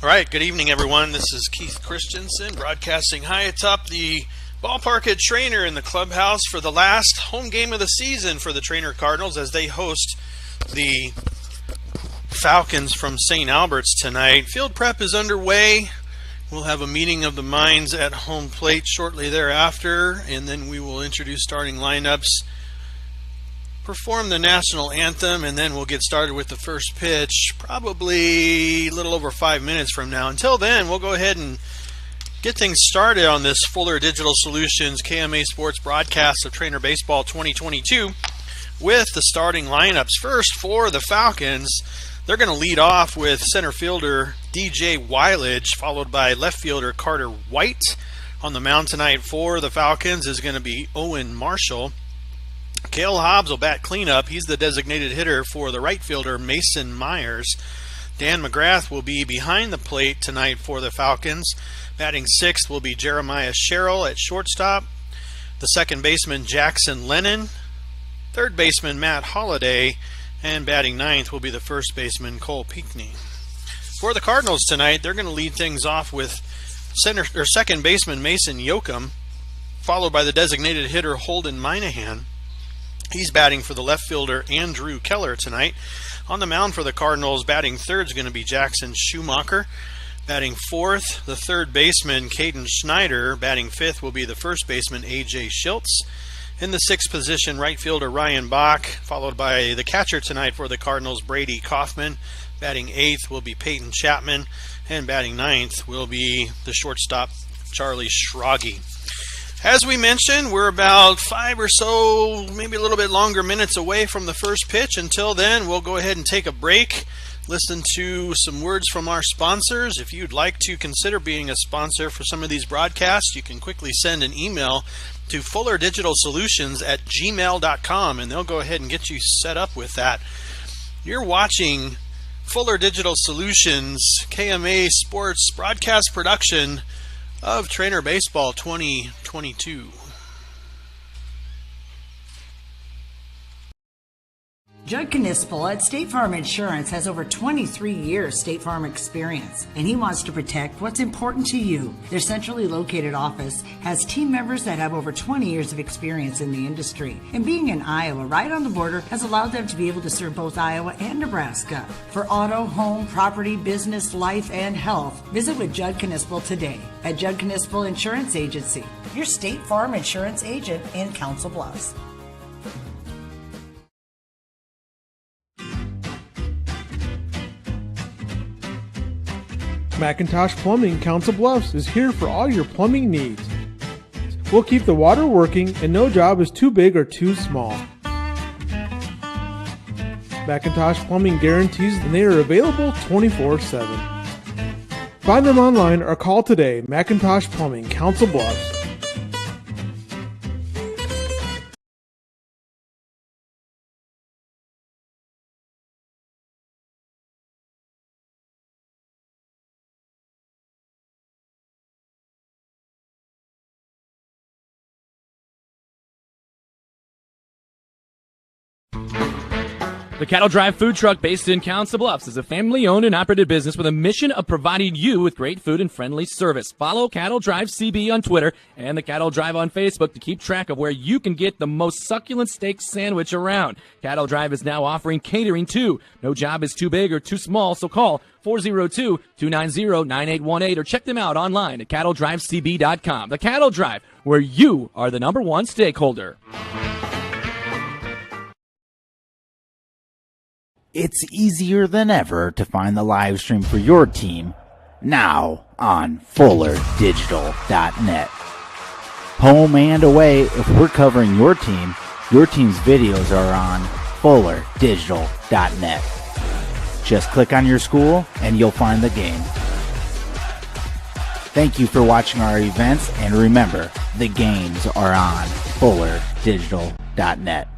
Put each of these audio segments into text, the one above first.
All right, good evening, everyone. This is Keith Christensen broadcasting high atop the ballpark at Treynor in the clubhouse for the last home game of the season for the Treynor Cardinals as they host the Falcons from St. Albert's tonight. Field prep is underway. We'll have a meeting of the minds at home plate shortly thereafter, and then we will introduce starting lineups, perform the national anthem, and then we'll get started with the first pitch probably a little over 5 minutes from now. Until then, we'll go ahead and get things started on this Fuller Digital Solutions KMA Sports broadcast of Treynor Baseball 2022 with the starting lineups. First, for the Falcons, they're going to lead off with center fielder DJ Weilage, followed by left fielder Carter White. On the mound tonight for the Falcons is going to be Owen Marshall. Cale Hobbs will bat cleanup. He's the designated hitter for the right fielder Mason Myers. Dan McGrath will be behind the plate tonight for the Falcons. Batting sixth will be Jeremiah Sherrill at shortstop. The second baseman Jackson Lennon. Third baseman Matt Holliday. And batting ninth will be the first baseman Cole Pinckney. For the Cardinals tonight, they're going to lead things off with second baseman Mason Yoakum, followed by the designated hitter Holden Minahan. He's batting for the left fielder Andrew Keller tonight. On the mound for the Cardinals, batting third is going to be Jackson Schumacher. Batting fourth, the third baseman Caden Schneider. Batting fifth will be the first baseman A.J. Schiltz. In the sixth position, right fielder Ryan Bach, followed by the catcher tonight for the Cardinals, Brady Kaufman. Batting eighth will be Peyton Chapman. And batting ninth will be the shortstop Charlie Schrage. As we mentioned, we're about 5 or so, maybe a little bit longer minutes away from the first pitch. Until then, we'll go ahead and take a break, listen to some words from our sponsors. If you'd like to consider being a sponsor for some of these broadcasts, you can quickly send an email to fullerdigitalsolutions@gmail.com, and they'll go ahead and get you set up with that. You're watching Fuller Digital Solutions KMA Sports broadcast production of Treynor Baseball 2022. Judd Knispel at State Farm Insurance has over 23 years State Farm experience, and he wants to protect what's important to you. Their centrally located office has team members that have over 20 years of experience in the industry, and being in Iowa right on the border has allowed them to be able to serve both Iowa and Nebraska. For auto, home, property, business, life, and health, visit with Judd Knispel today at Judd Knispel Insurance Agency, your State Farm Insurance agent in Council Bluffs. McIntosh Plumbing Council Bluffs is here for all your plumbing needs. We'll keep the water working and no job is too big or too small. McIntosh Plumbing guarantees and they are available 24/7. Find them online or call today. McIntosh Plumbing Council Bluffs. The Cattle Drive food truck based in Council Bluffs is a family-owned and operated business with a mission of providing you with great food and friendly service. Follow Cattle Drive CB on Twitter and the Cattle Drive on Facebook to keep track of where you can get the most succulent steak sandwich around. Cattle Drive is now offering catering too. No job is too big or too small, so call 402-290-9818 or check them out online at cattledrivecb.com. The Cattle Drive, where you are the number one stakeholder. It's easier than ever to find the live stream for your team now on FullerDigital.net. Home and away, if we're covering your team's videos are on FullerDigital.net. Just click on your school and you'll find the game. Thank you for watching our events, and remember, the games are on FullerDigital.net.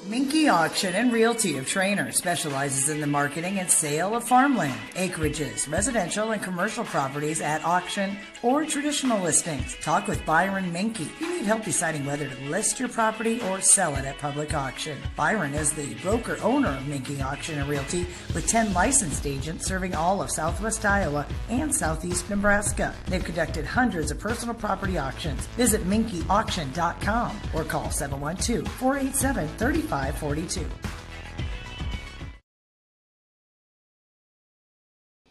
Minky Auction and Realty of Treynor specializes in the marketing and sale of farmland, acreages, residential and commercial properties at auction or traditional listings. Talk with Byron Minky if you need help deciding whether to list your property or sell it at public auction. Byron is the broker-owner of Minky Auction and Realty with 10 licensed agents serving all of southwest Iowa and southeast Nebraska. They've conducted hundreds of personal property auctions. Visit minkyauction.com or call 712-487-3542.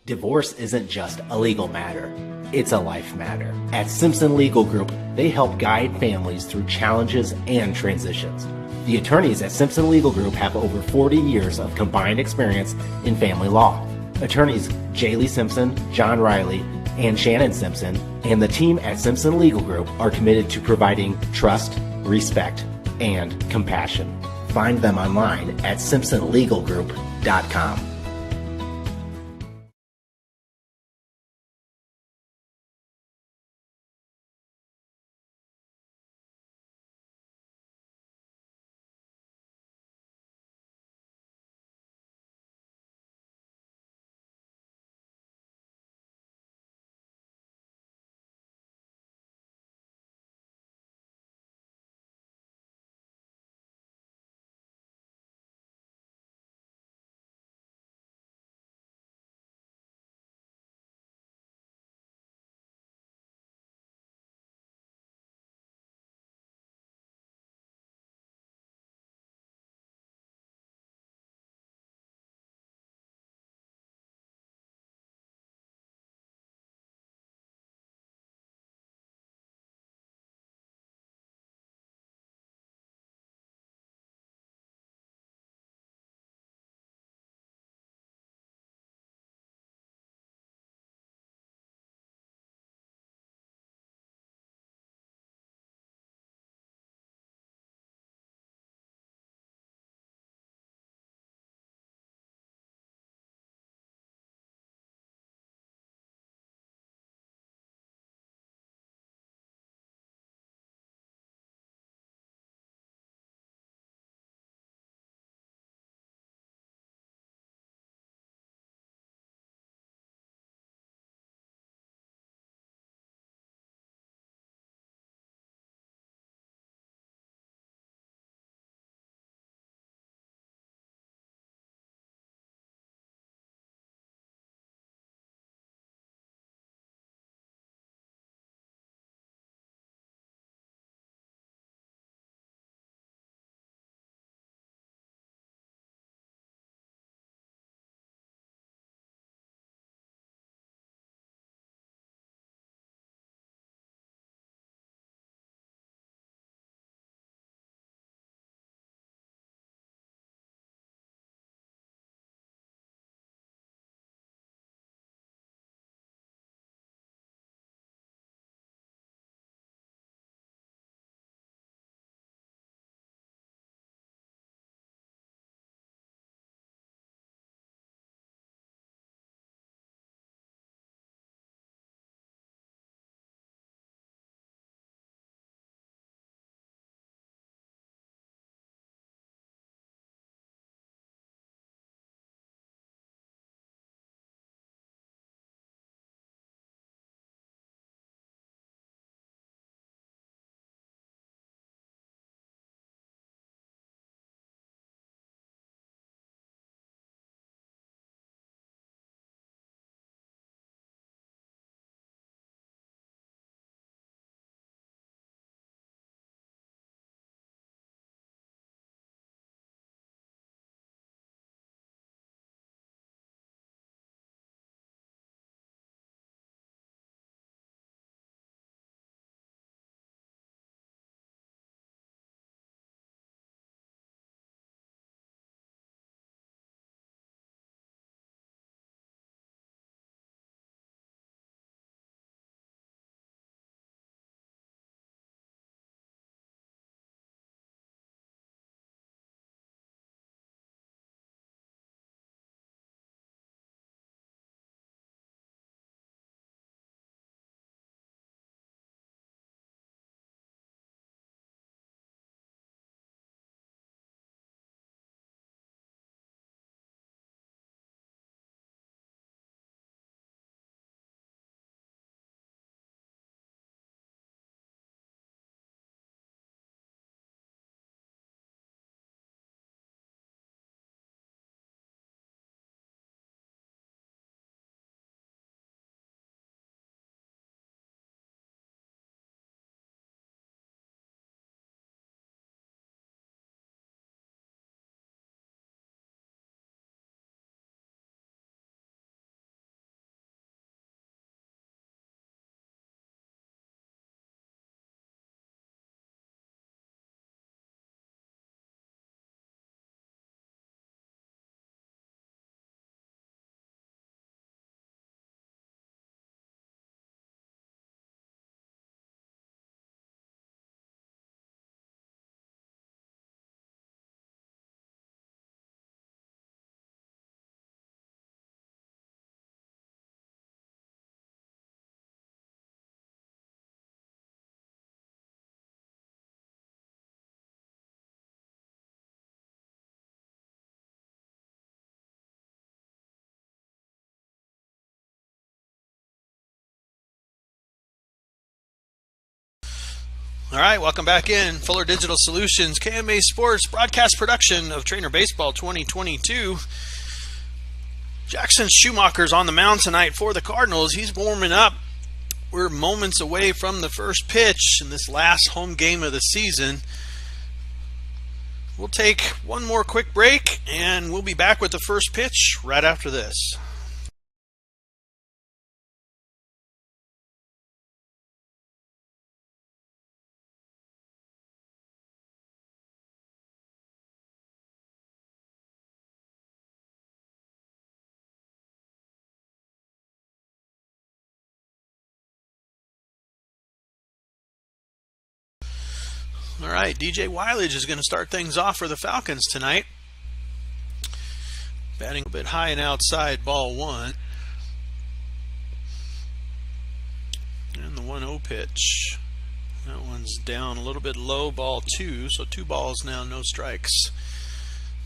Divorce isn't just a legal matter, it's a life matter. At Simpson Legal Group, they help guide families through challenges and transitions. The attorneys at Simpson Legal Group have over 40 years of combined experience in family law. Attorneys Jaylee Simpson, John Riley, and Shannon Simpson, and the team at Simpson Legal Group are committed to providing trust, respect, and compassion. Find them online at simpsonlegalgroup.com. All right, welcome back in. Fuller Digital Solutions, KMA Sports broadcast production of Treynor Baseball 2022. Jackson Schumacher's on the mound tonight for the Cardinals. He's warming up. We're moments away from the first pitch in this last home game of the season. We'll take one more quick break, and we'll be back with the first pitch right after this. All right, DJ Weilage is going to start things off for the Falcons tonight. Batting a bit high and outside, ball 1. And the 1-0 pitch. That one's down a little bit low, ball 2. So 2 balls now, no strikes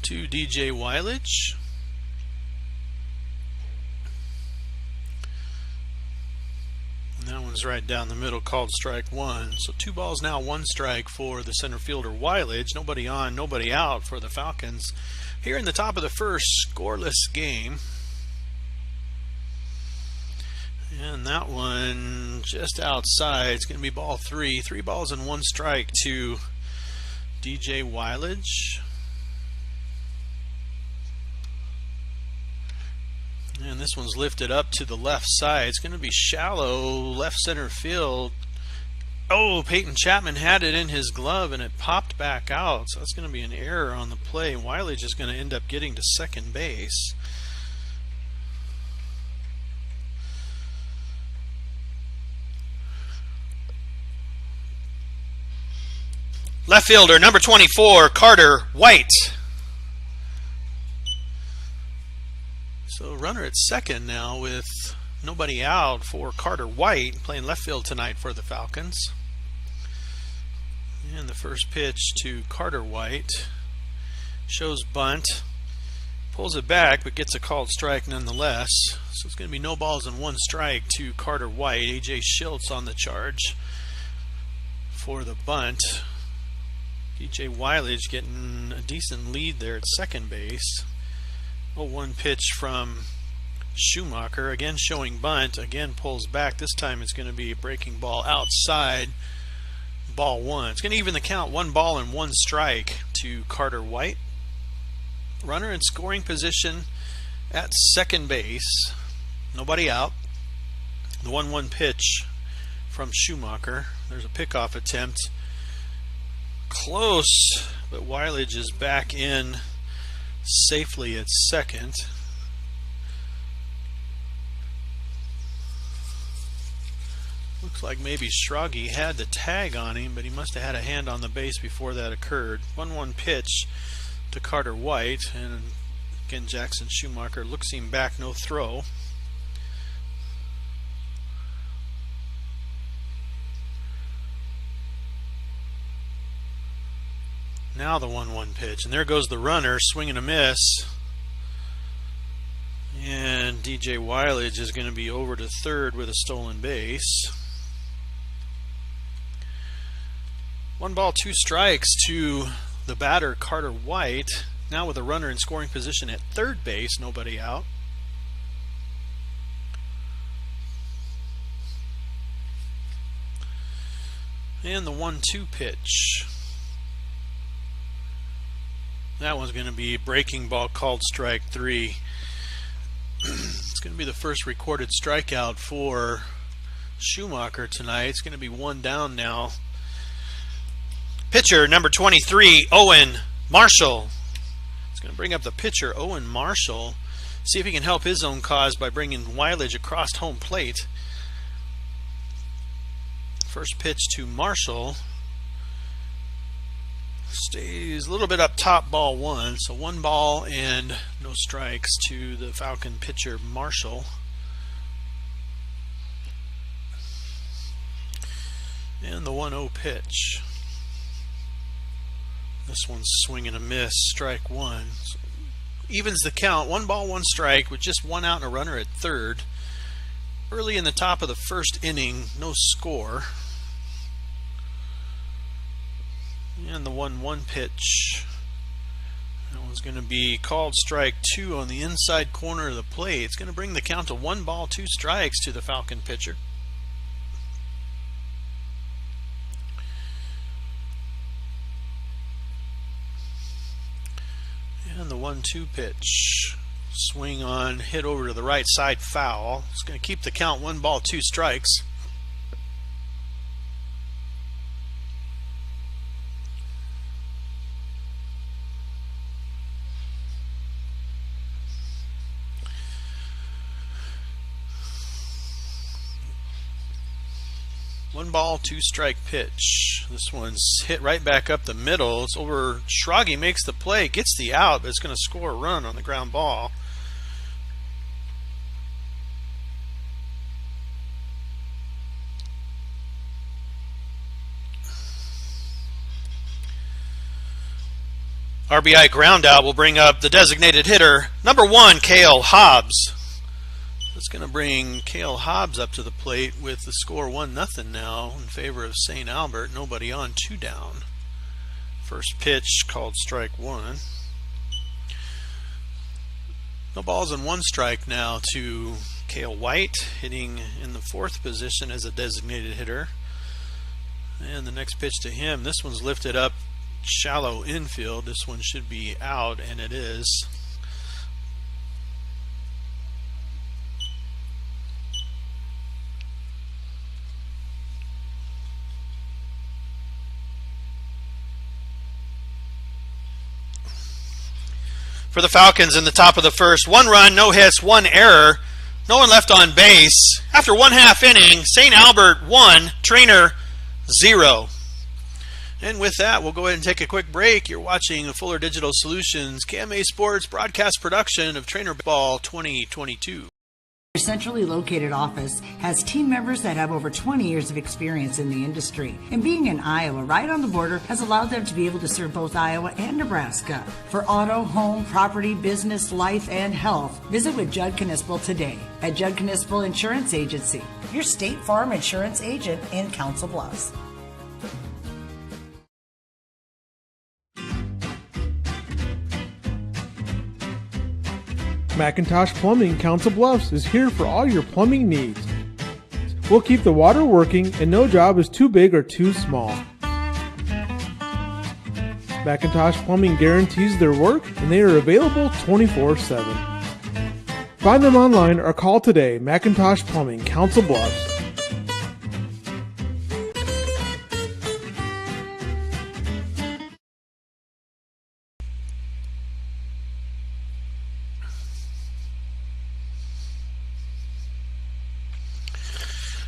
to DJ Weilage. And that one's right down the middle, called strike 1. So 2 balls now, 1 strike for the center fielder Weilage. Nobody on, nobody out for the Falcons. Here in the top of the first, scoreless game. And that one just outside. It's going to be ball 3. 3 balls and 1 strike to DJ Weilage. And this one's lifted up to the left side. It's going to be shallow left center field. Oh, Peyton Chapman had it in his glove and it popped back out. So that's going to be an error on the play. Weilage is going to end up getting to second base. Left fielder, number 24, Carter White. So runner at second now with nobody out for Carter White, playing left field tonight for the Falcons. And the first pitch to Carter White shows bunt, pulls it back but gets a called strike nonetheless. So it's going to be no balls and 1 strike to Carter White. AJ Schiltz on the charge for the bunt. DJ Weilage getting a decent lead there at second base. 0-1 pitch from Schumacher, again showing bunt, again pulls back. This time it's going to be a breaking ball outside, ball 1. It's going to even the count, 1 ball and 1 strike to Carter White. Runner in scoring position at second base, nobody out. The 1-1 pitch from Schumacher. There's a pickoff attempt, close, but Weilage is back in safely at second. Looks like maybe Schrage had the tag on him, but he must have had a hand on the base before that occurred. 1-1 pitch to Carter White, and again Jackson Schumacher looks him back, no throw. Now the 1-1 pitch, and there goes the runner, swing and a miss. And DJ Weilage is going to be over to third with a stolen base. 1 ball, 2 strikes to the batter Carter White. Now with a runner in scoring position at third base, nobody out. And the 1-2 pitch. That one's going to be breaking ball, called strike 3. It's going to be the first recorded strikeout for Schumacher tonight. It's going to be 1 down now. Pitcher number 23, Owen Marshall. It's going to bring up the pitcher, Owen Marshall. See if he can help his own cause by bringing Weilage across home plate. First pitch to Marshall. Stays a little bit up top, ball 1. So 1 ball and no strikes to the Falcon pitcher Marshall. And the 1-0 pitch. This one's swing and a miss, strike 1. So evens the count, 1 ball, 1 strike with just 1 out and a runner at third. Early in the top of the first inning, no score. And the 1-1 pitch. That one's going to be called strike 2 on the inside corner of the plate. It's going to bring the count to 1 ball, 2 strikes to the Falcon pitcher. And the 1-2 pitch. Swing on, hit over to the right side, foul. It's going to keep the count 1 ball, 2 strikes. One ball, 2 strike pitch. This one's hit right back up the middle. It's over. Schrage makes the play, gets the out, but it's going to score a run on the ground ball. RBI ground out will bring up the designated hitter, number 1, Cale Hobbs. It's going to bring Cale Hobbs up to the plate with the score 1-0 now in favor of St. Albert. Nobody on, 2 down. First pitch called strike 1. No balls and 1 strike now to Cale White, hitting in the 4th position as a designated hitter. And the next pitch to him, this one's lifted up shallow infield. This one should be out, and it is. For the Falcons in the top of the first, 1 run, no hits, 1 error, no one left on base. After 1/2 inning, St. Albert 1, Treynor 0. And with that, we'll go ahead and take a quick break. You're watching a Fuller Digital Solutions KMA Sports broadcast production of Treynor Baseball 2022. Your centrally located office has team members that have over 20 years of experience in the industry. And being in Iowa, right on the border, has allowed them to be able to serve both Iowa and Nebraska. For auto, home, property, business, life, and health, visit with Judd Knispel today at Judd Knispel Insurance Agency, your State Farm insurance agent in Council Bluffs. McIntosh Plumbing Council Bluffs is here for all your plumbing needs. We'll keep the water working and no job is too big or too small. McIntosh Plumbing guarantees their work and they are available 24/7. Find them online or call today. McIntosh Plumbing Council Bluffs.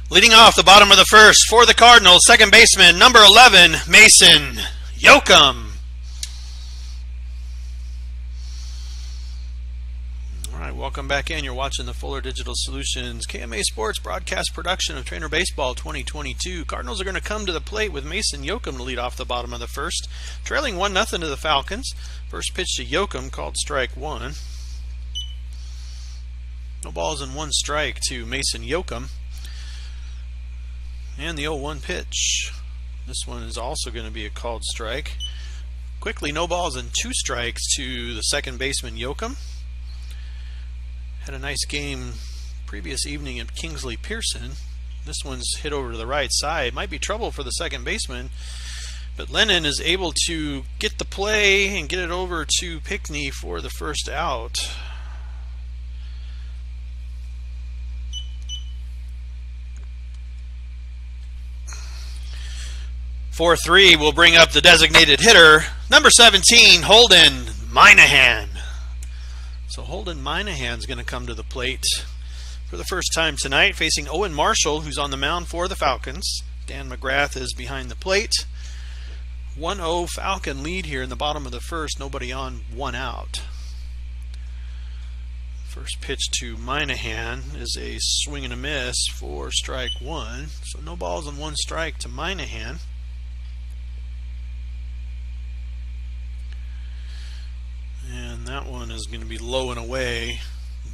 Leading off the bottom of the first for the Cardinals, second baseman, number 11, Mason Yoakum. All right, welcome back in. You're watching the Fuller Digital Solutions KMA Sports broadcast production of Treynor Baseball 2022. Cardinals are going to come to the plate with Mason Yoakum to lead off the bottom of the first, trailing 1-0 to the Falcons. First pitch to Yoakum called strike 1. No balls and 1 strike to Mason Yoakum. And the 0-1 pitch. This one is also going to be a called strike. Quickly, no balls and 2 strikes to the second baseman Yoakum. Had a nice game previous evening at Kingsley Pearson. This one's hit over to the right side. Might be trouble for the second baseman, but Lennon is able to get the play and get it over to Pickney for the first out. 4-3 will bring up the designated hitter, number 17, Holden Minahan. So Holden Minahan's going to come to the plate for the first time tonight, facing Owen Marshall, who's on the mound for the Falcons. Dan McGrath is behind the plate. 1-0 Falcon lead here in the bottom of the first, nobody on, 1 out. First pitch to Minahan is a swing and a miss for strike 1. So no balls and 1 strike to Minahan. And that one is going to be low and away,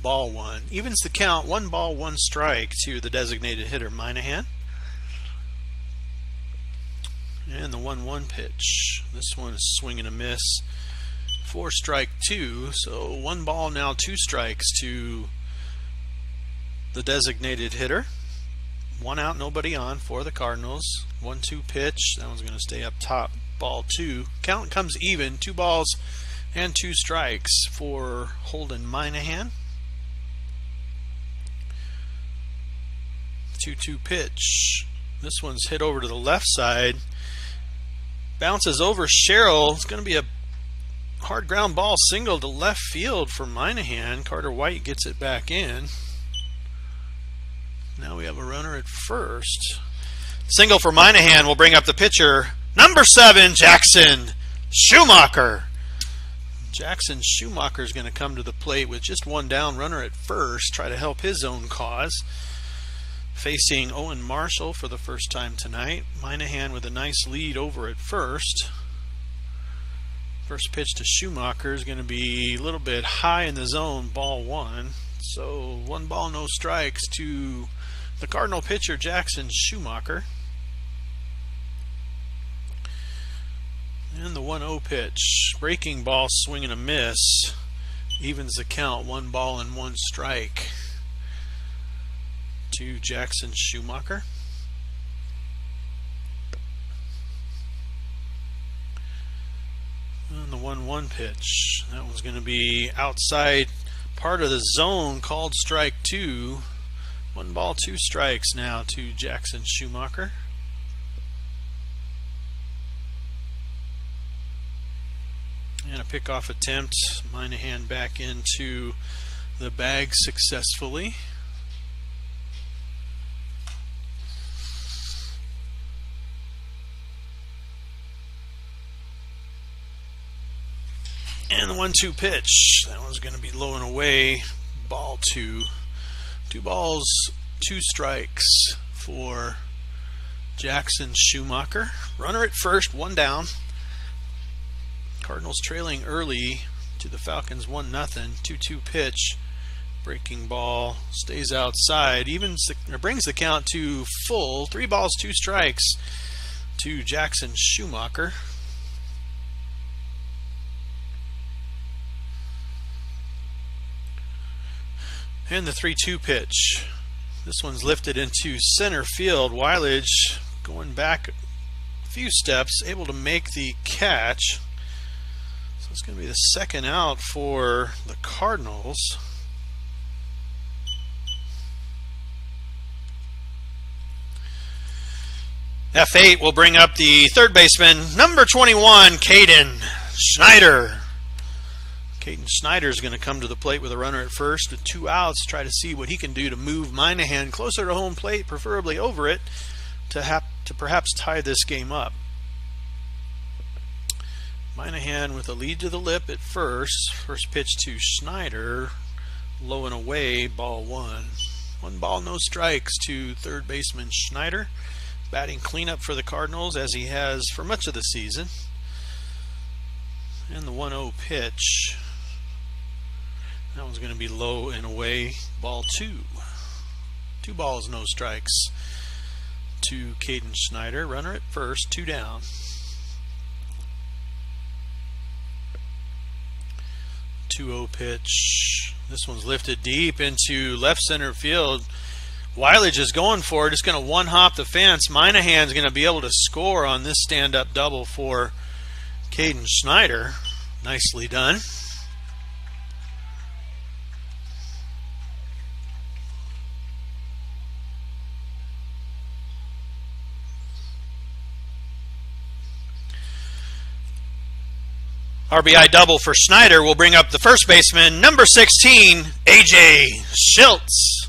ball 1. Evens the count, 1 ball, 1 strike to the designated hitter, Minahan. And the 1-1 pitch. This one is swing and a miss for strike 2. So 1 ball, now 2 strikes to the designated hitter. 1 out, nobody on for the Cardinals. 1-2 pitch. That one's going to stay up top. Ball 2. Count comes even. 2 balls and 2 strikes for Holden Minahan. 2-2 pitch. This one's hit over to the left side. Bounces over Sherrill. It's going to be a hard ground ball single to left field for Minahan. Carter White gets it back in. Now we have a runner at first. Single for Minahan will bring up the pitcher, number 7, Jackson Schumacher. Jackson Schumacher is going to come to the plate with just 1 down, runner at first, try to help his own cause. Facing Owen Marshall for the first time tonight. Minahan with a nice lead over at first. First pitch to Schumacher is going to be a little bit high in the zone, ball 1. So 1 ball, no strikes to the Cardinal pitcher, Jackson Schumacher. And the 1-0 pitch. Breaking ball, swing and a miss. Evens the count, 1 ball and 1 strike to Jackson Schumacher. And the 1-1 pitch. That one's going to be outside part of the zone, called strike 2. 1 ball, 2 strikes now to Jackson Schumacher. And a pickoff attempt. Minahan back into the bag successfully. And the 1-2 pitch. That one's going to be low and away. Ball 2. 2 balls, 2 strikes for Jackson Schumacher. Runner at first, 1 down. Cardinals trailing early to the Falcons 1-0. 2-2 pitch. Breaking ball stays outside. Brings the count to full. 3 balls, 2 strikes to Jackson Schumacher. And the 3-2 pitch. This one's lifted into center field. Weilage going back a few steps, able to make the catch. So it's going to be the 2nd out for the Cardinals. F8 will bring up the 3rd baseman, number 21, Caden Schneider. Caden Schneider is going to come to the plate with a runner at first with 2 outs, try to see what he can do to move Minahan closer to home plate, preferably over it, to perhaps tie this game up. Minahan with a lead to the lip at first. First pitch to Schneider, low and away, ball 1. 1 ball, no strikes to 3rd baseman Schneider. Batting cleanup for the Cardinals as he has for much of the season. And the 1-0 pitch. That one's going to be low and away, ball 2. 2 balls, no strikes to Caden Schneider. Runner at first, 2 down. 2-0 pitch. This one's lifted deep into left center field. Weilage is going for it. It's going to 1-hop the fence. Minahan's going to be able to score on this stand-up double for Caden Schneider. Nicely done. RBI double for Schneider will bring up the 1st baseman, number 16, A.J. Schiltz.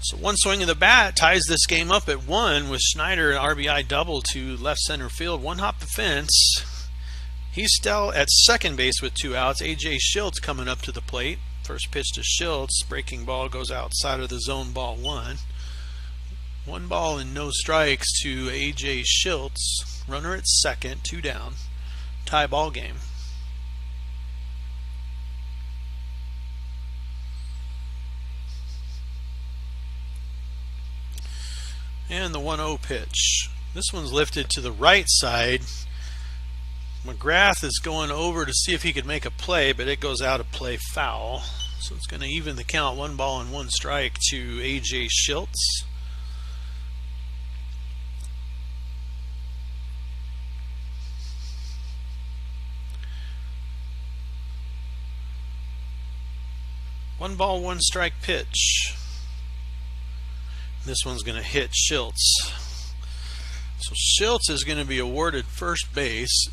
So 1 swing of the bat ties this game up at 1 with Schneider an RBI double to left center field. 1-hop the fence. He's still at 2nd base with 2 outs. A.J. Schiltz coming up to the plate. First pitch to Schiltz. Breaking ball goes outside of the zone, ball 1. 1 ball and no strikes to A.J. Schiltz. Runner at 2nd, 2 down. Tie ball game. And the 1-0 pitch. This one's lifted to the right side. McGrath is going over to see if he could make a play, but it goes out of play, foul. So it's going to even the count, 1 ball and 1 strike to A.J. Schiltz. One ball, 1 strike pitch. This one's going to hit Schiltz. So Schiltz is going to be awarded first base.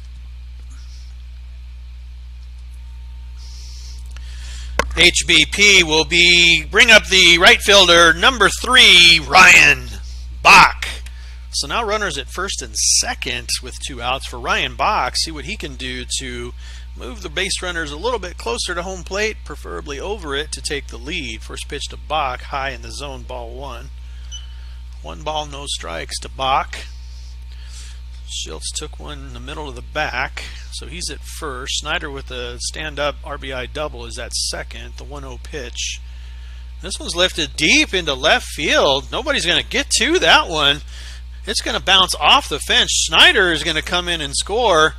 HBP will bring up the right fielder, number 3, Ryan Bach. So now runners at first and second with 2 outs for Ryan Bach. See what he can do to move the base runners a little bit closer to home plate, preferably over it, to take the lead. First pitch to Bach, high in the zone, ball 1. 1 ball, no strikes to Bach. Schiltz took one in the middle of the back, so he's at first. Snyder with a stand-up RBI double is at second, the 1-0 pitch. This one's lifted deep into left field. Nobody's going to get to that one. It's going to bounce off the fence. Snyder is going to come in and score,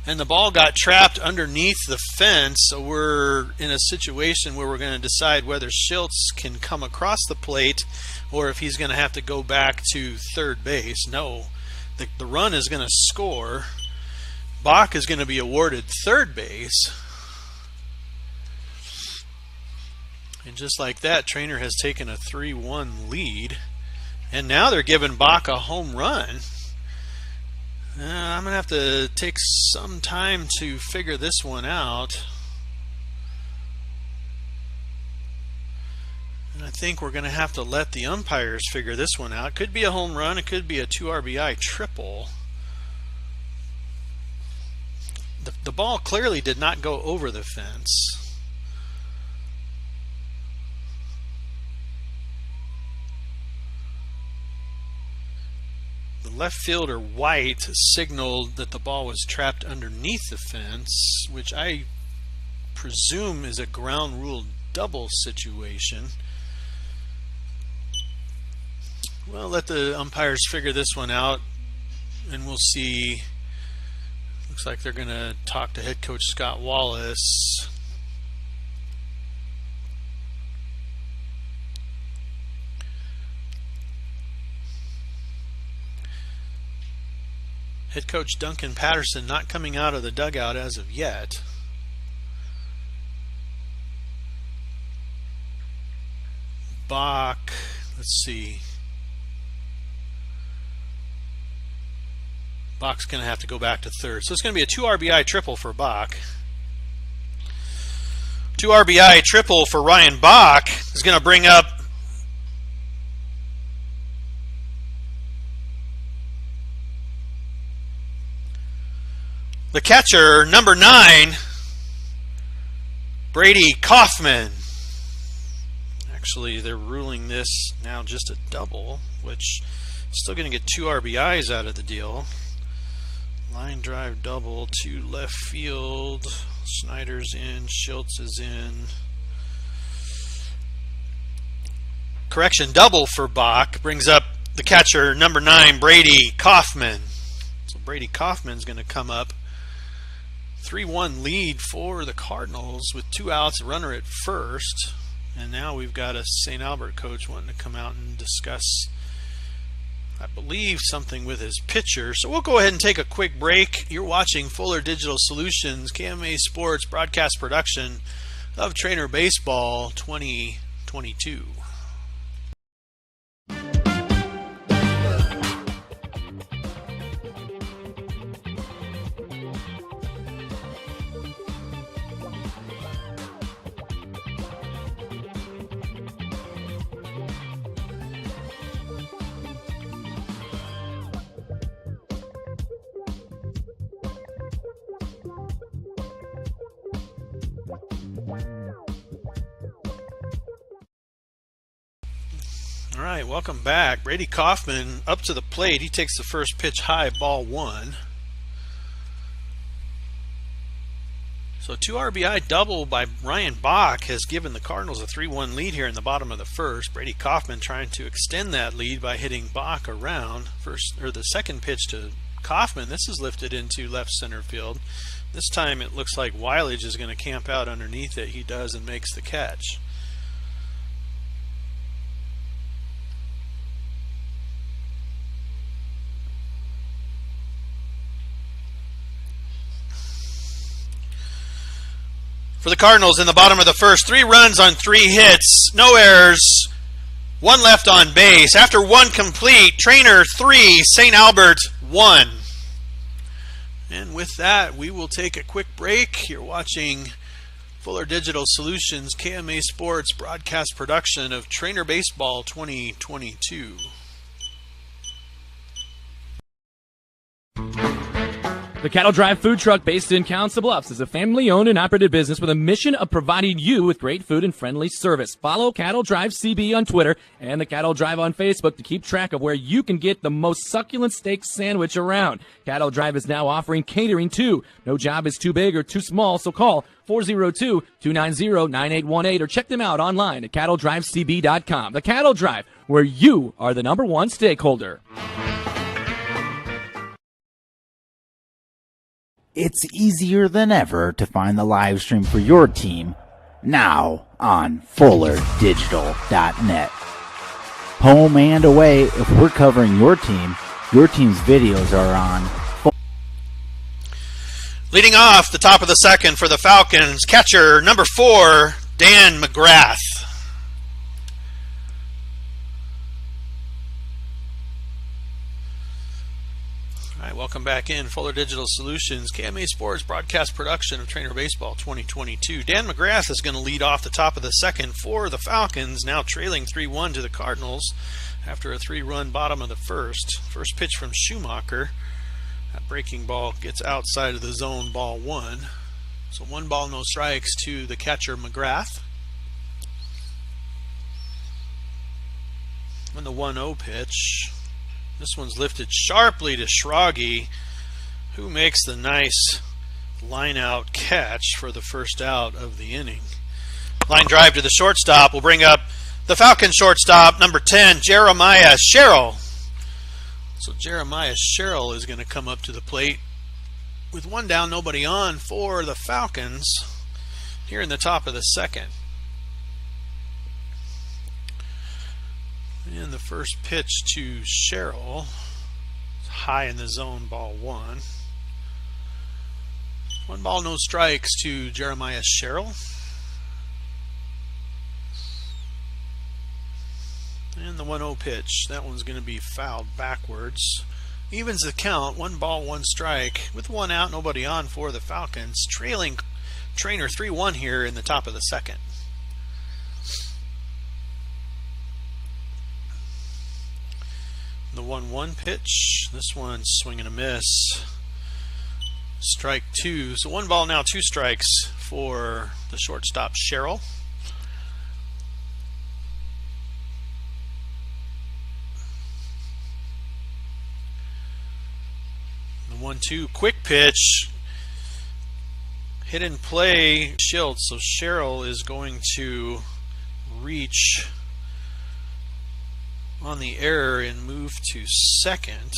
and the ball got trapped underneath the fence. So we're in a situation where we're going to decide whether Schiltz can come across the plate or if he's going to have to go back to third base. No. The run is going to score. Bach is going to be awarded third base. And just like that, Treynor has taken a 3-1 lead. And now they're giving Bach a home run. I'm going to have to take some time to figure this one out. And I think we're going to have to let the umpires figure this one out. It could be a home run. It could be a 2 RBI triple. The ball clearly did not go over the fence. The left fielder, White, signaled that the ball was trapped underneath the fence, which I presume is a ground rule double situation. Well, let the umpires figure this one out, and we'll see. Looks like they're going to talk to head coach Scott Wallace. Head coach Duncan Patterson not coming out of the dugout as of yet. Bach, let's see. Bach's going to have to go back to third. So it's going to be a 2 RBI triple for Bach. 2 RBI triple for Ryan Bach is going to bring up the catcher, number 9, Brady Kaufman. Actually, they're ruling this now just a double, which is still going to get 2 RBIs out of the deal. Line drive double to left field. Snyder's in. Schiltz is in. Correction, double for Bach brings up the catcher, number 9, Brady Kaufman. So Brady Kaufman's going to come up. 3-1 lead for the Cardinals with 2 outs, a runner at first. And now we've got a St. Albert coach wanting to come out and discuss, I believe, something with his pitcher. So we'll go ahead and take a quick break. You're watching Fuller Digital Solutions, KMA Sports broadcast production of Treynor Baseball 2022. All right, welcome back. Brady Kaufman up to the plate. He takes the first pitch high, ball 1. So 2 RBI double by Ryan Bach has given the Cardinals a 3-1 lead here in the bottom of the first. Brady Kaufman trying to extend that lead by hitting Bach around. The second pitch to Kaufman, this is lifted into left center field. This time it looks like Weilage is going to camp out underneath it. He does and makes the catch. For the Cardinals in the bottom of the first, 3 runs on 3 hits, no errors, 1 left on base. After 1 complete, Treynor 3, St. Albert 1. And with that, we will take a quick break. You're watching Fuller Digital Solutions, KMA Sports broadcast production of Treynor Baseball 2022. The Cattle Drive food truck based in Council Bluffs is a family-owned and operated business with a mission of providing you with great food and friendly service. Follow Cattle Drive CB on Twitter and the Cattle Drive on Facebook to keep track of where you can get the most succulent steak sandwich around. Cattle Drive is now offering catering too. No job is too big or too small, so call 402-290-9818 or check them out online at cattledrivecb.com. The Cattle Drive, where you are the #1 stakeholder. It's easier than ever to find the live stream for your team now on FullerDigital.net. Home and away, if we're covering your team's videos are on. Leading off the top of the second for the Falcons, catcher number 4, Dan McGrath. All right, welcome back in Fuller Digital Solutions, KMA Sports broadcast production of Treynor Baseball 2022. Dan McGrath is going to lead off the top of the second for the Falcons, now trailing 3-1 to the Cardinals after a 3-run bottom of the first. First pitch from Schumacher. That breaking ball gets outside of the zone, ball 1. So 1 ball, no strikes to the catcher McGrath. And the 1-0 pitch. This one's lifted sharply to Schrage, who makes the nice line-out catch for the first out of the inning. Line drive to the shortstop will bring up the Falcons shortstop, number 10, Jeremiah Sherrill. So Jeremiah Sherrill is going to come up to the plate with 1 down, nobody on for the Falcons here in the top of the second. And the first pitch to Sherrill, high in the zone, ball 1. 1 ball, no strikes to Jeremiah Sherrill. And the 1-0 pitch, that one's going to be fouled backwards. Evens the count, 1 ball, 1 strike, with 1 out, nobody on for the Falcons, trailing Treynor 3-1 here in the top of the second. The 1-1 pitch, this one's swing and a miss. Strike 2, so 1 ball, now 2 strikes for the shortstop Sherrill. The 1-2 quick pitch, hit and play Schultz, so Sherrill is going to reach on the error and move to second.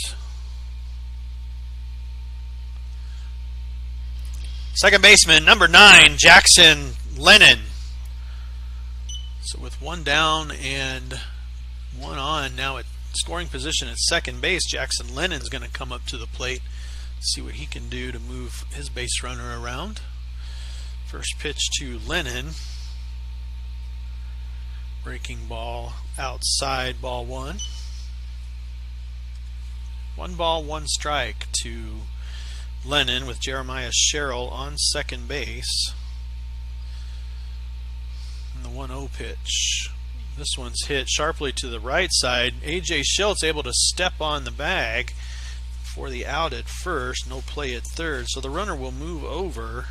Second baseman, number 9, Jackson Lennon. So with 1 down and 1 on, now at scoring position at second base, Jackson Lennon's going to come up to the plate, see what he can do to move his base runner around. First pitch to Lennon. Breaking ball outside, ball 1. 1 ball, 1 strike to Lennon with Jeremiah Sherrill on second base. And the 1-0 pitch. This one's hit sharply to the right side. A.J. Schultz able to step on the bag for the out at first. No play at third. So the runner will move over.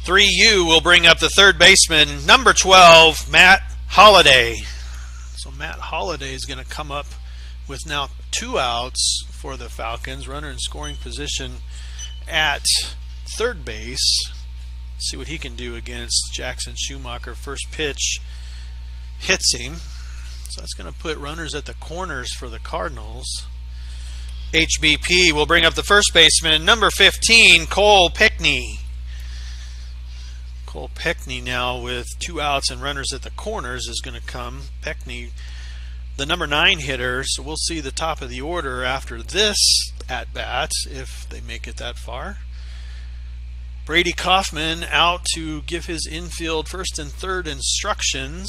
3U will bring up the third baseman, number 12, Matt Holliday. So Matt Holliday is going to come up with now 2 outs for the Falcons. Runner in scoring position at third base. See what he can do against Jackson Schumacher. First pitch hits him. So that's going to put runners at the corners for the Cardinals. HBP will bring up the first baseman, number 15, Cole Pickney. Cole Pickney now with 2 outs and runners at the corners is going to come. Pickney, the number 9 hitter, so we'll see the top of the order after this at-bat if they make it that far. Brady Kaufman out to give his infield first and third instructions.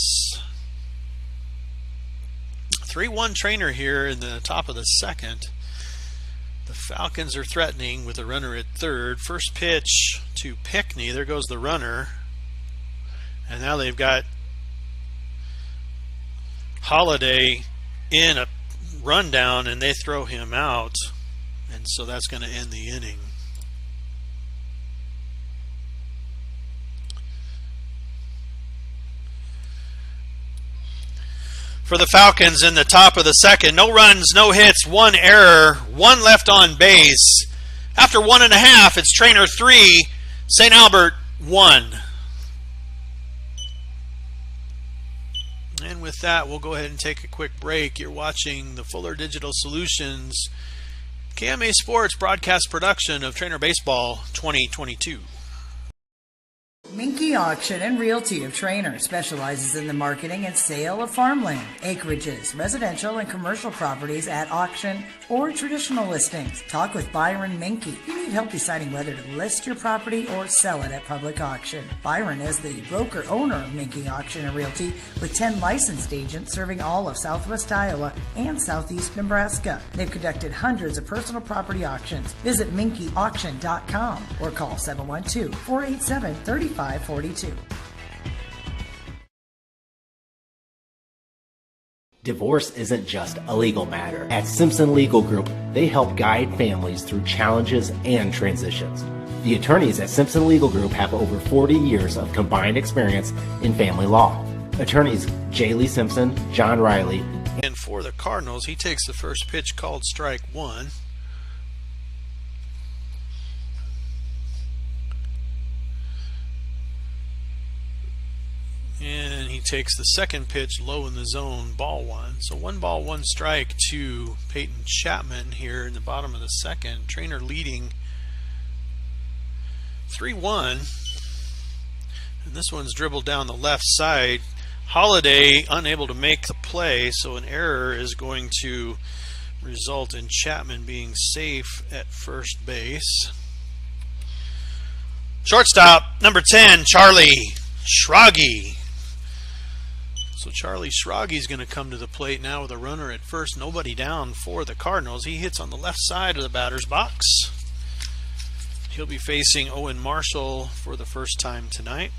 3-1 Treynor here in the top of the second. The Falcons are threatening with a runner at third. First pitch to Pickney. There goes the runner. And now they've got Holiday in a rundown, and they throw him out. And so that's going to end the inning. For the Falcons in the top of the second, no runs, no hits, 1 error, 1 left on base. After 1.5, it's Treynor 3, St. Albert 1. And with that, we'll go ahead and take a quick break. You're watching the Fuller Digital Solutions KMA Sports broadcast production of Treynor Baseball 2022. Minky Auction and Realty of Treynor specializes in the marketing and sale of farmland, acreages, residential and commercial properties at auction or traditional listings. Talk with Byron Minky. You need help deciding whether to list your property or sell it at public auction. Byron is the broker-owner of Minky Auction and Realty with 10 licensed agents serving all of southwest Iowa and southeast Nebraska. They've conducted hundreds of personal property auctions. Visit minkyauction.com or call 712-487-3542. Divorce isn't just a legal matter. At Simpson Legal Group, they help guide families through challenges and transitions. The attorneys at Simpson Legal Group have over 40 years of combined experience in family law. Attorneys J. Lee Simpson, John Riley. And for the Cardinals, he takes the first pitch called strike 1. And he takes the second pitch low in the zone, ball 1. So 1 ball, 1 strike to Peyton Chapman here in the bottom of the second. Treynor leading 3-1. And this one's dribbled down the left side. Holiday unable to make the play, so an error is going to result in Chapman being safe at first base. Shortstop, number 10, Charlie Schrage. So Charlie Schrage is going to come to the plate now with a runner at first, nobody down for the Cardinals. He hits on the left side of the batter's box. He'll be facing Owen Marshall for the first time tonight.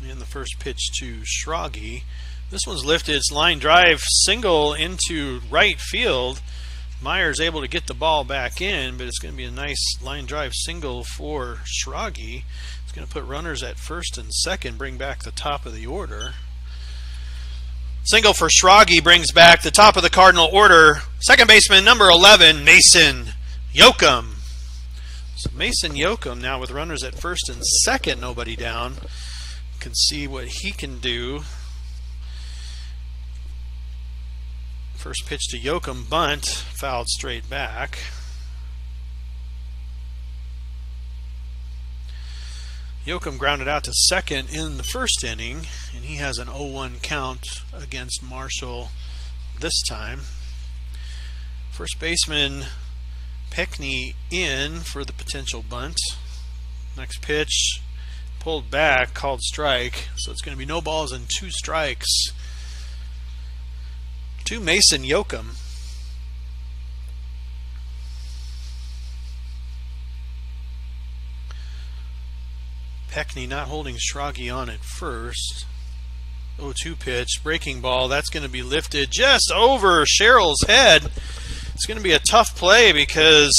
And the first pitch to Schrage. This one's lifted. It's line drive single into right field. Myers able to get the ball back in, but it's going to be a nice line drive single for Schrage. Going to put runners at first and second, bring back the top of the order. Single for Schrage brings back the top of the Cardinal order. Second baseman, number 11, Mason Yoakum. So Mason Yoakum now with runners at first and second, nobody down. You can see what he can do. First pitch to Yoakum, bunt, fouled straight back. Yoakum grounded out to second in the first inning, and he has an 0-1 count against Marshall this time. First baseman Pickney in for the potential bunt. Next pitch pulled back, called strike, so it's going to be no balls and 2 strikes to Mason Yoakum. Pickney not holding Schrage on at first. 0-2 pitch, breaking ball. That's going to be lifted just over Sherrill's head. It's going to be a tough play because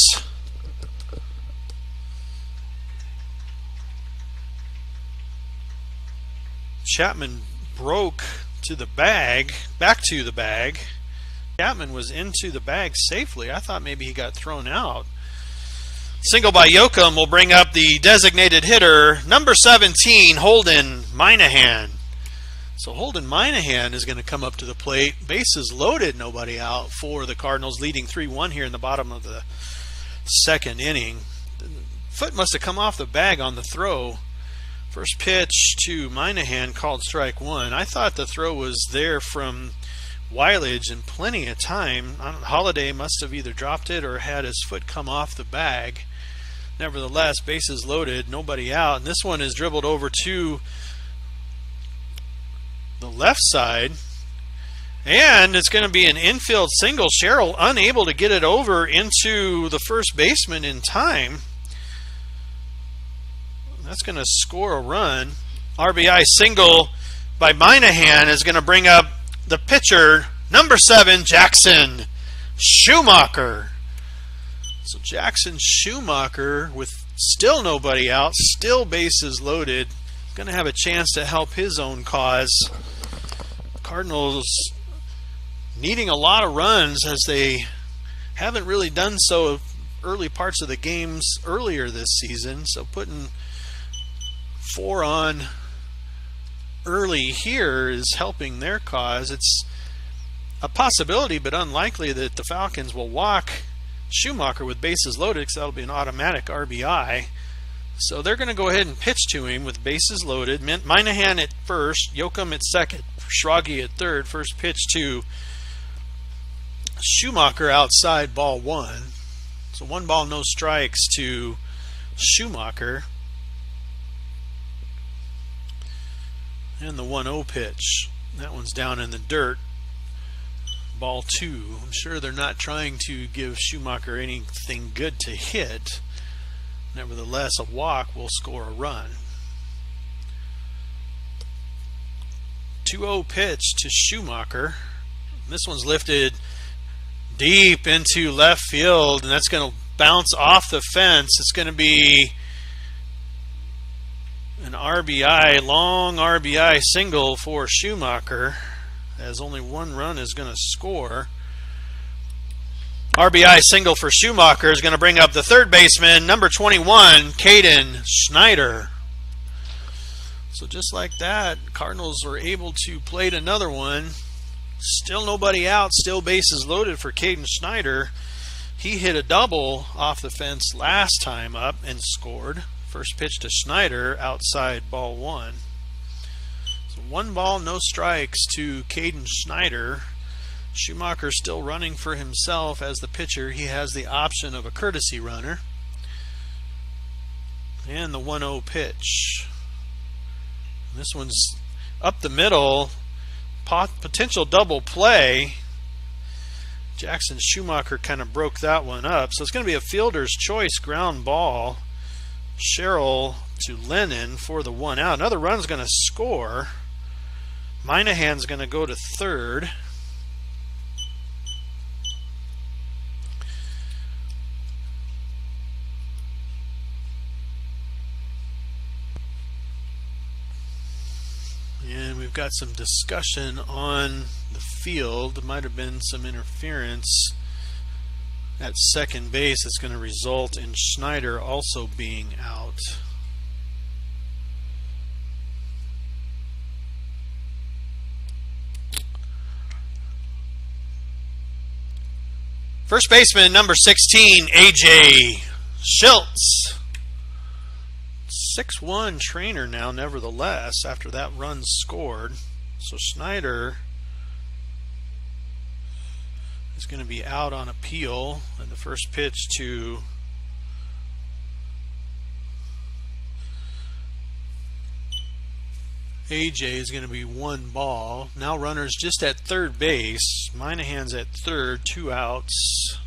Chapman broke to the bag, back to the bag, Chapman was into the bag safely. I thought maybe he got thrown out. Single by Yoakum will bring up the designated hitter, number 17, Holden Minahan. So Holden Minahan is going to come up to the plate. Bases loaded, nobody out for the Cardinals, leading 3-1 here in the bottom of the second inning. The foot must have come off the bag on the throw. First pitch to Minahan, called strike one. I thought the throw was there from Weilage and plenty of time. Holiday must have either dropped it or had his foot come off the bag. Nevertheless, bases loaded, nobody out. And this one is dribbled over to the left side. And it's going to be an infield single. Sherrill unable to get it over into the first baseman in time. That's going to score a run. RBI single by Minahan is going to bring up the pitcher, number 7, Jackson Schumacher. So Jackson Schumacher, with still nobody out, still bases loaded, going to have a chance to help his own cause. Cardinals needing a lot of runs, as they haven't really done so early parts of the games earlier this season. So putting 4 on early here is helping their cause. It's a possibility, but unlikely, that the Falcons will walk Schumacher with bases loaded, because that'll be an automatic RBI. So they're going to go ahead and pitch to him with bases loaded. Minahan at first, Yoakum at second, Schrage at third. First pitch to Schumacher outside, ball 1. So 1 ball, no strikes to Schumacher. And the 1-0 pitch. That one's down in the dirt. Ball 2. I'm sure they're not trying to give Schumacher anything good to hit. Nevertheless, a walk will score a run. 2-0 pitch to Schumacher. This one's lifted deep into left field, and that's going to bounce off the fence. It's going to be an RBI, long RBI single for Schumacher, as only 1 run is going to score. RBI single for Schumacher is going to bring up the third baseman, number 21, Caden Schneider. So just like that, Cardinals were able to plate another one. Still nobody out, still bases loaded for Caden Schneider. He hit a double off the fence last time up and scored. First pitch to Schneider, outside, ball 1. So 1 ball, no strikes to Caden Schneider. Schumacher still running for himself as the pitcher. He has the option of a courtesy runner. And the 1-0 pitch. This one's up the middle. Potential double play. Jackson Schumacher kind of broke that one up. So it's going to be a fielder's choice ground ball. Sherrill to Lennon for the 1 out. Another run's going to score. Minahan's going to go to third. And we've got some discussion on the field. There might have been some interference at second base that's going to result in Schneider also being out. First baseman, number 16, A.J. Schultz. 6-1 Treynor now, nevertheless, after that run scored. So Schneider is going to be out on appeal. And the first pitch to AJ is going to be 1 ball. Now runners just at third base. Minahan's at third, 2 outs.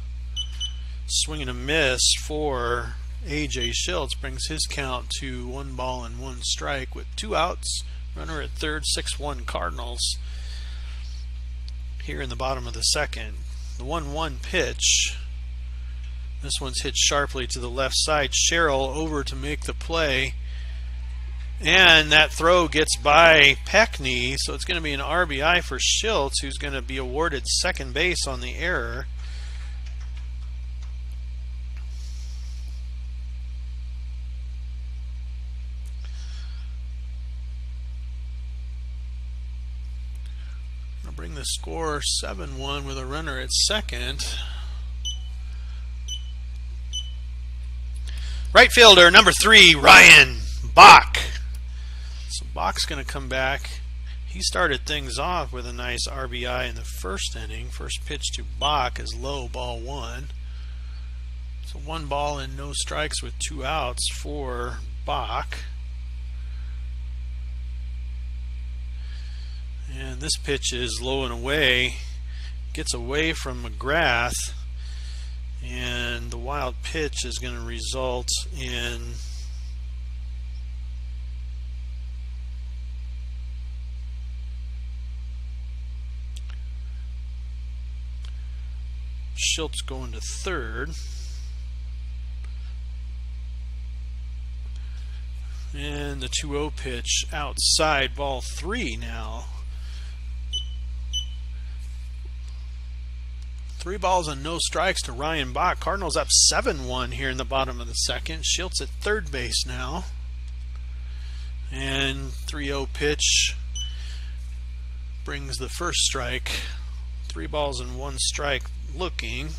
Swing and a miss for AJ Schultz brings his count to 1 ball and 1 strike with 2 outs. Runner at third, 6-1 Cardinals here in the bottom of the second. The 1-1 pitch. This one's hit sharply to the left side. Sherrill over to make the play. And that throw gets by Peckney, so it's going to be an RBI for Schultz, who's going to be awarded second base on the error. I'll bring the score 7-1 with a runner at second. Right fielder, number 3, Ryan Bach. So Bach's going to come back. He started things off with a nice RBI in the first inning. First pitch to Bach is low, ball 1. So 1 ball and no strikes with 2 outs for Bach. And this pitch is low and away. Gets away from McGrath. And the wild pitch is going to result in Schultz going to third. And the 2-0 pitch outside, ball 3 now. 3 balls and no strikes to Ryan Bach. Cardinals up 7-1 here in the bottom of the second. Schultz at third base now. And 3-0 pitch brings the first strike. 3 balls and 1 strike looking.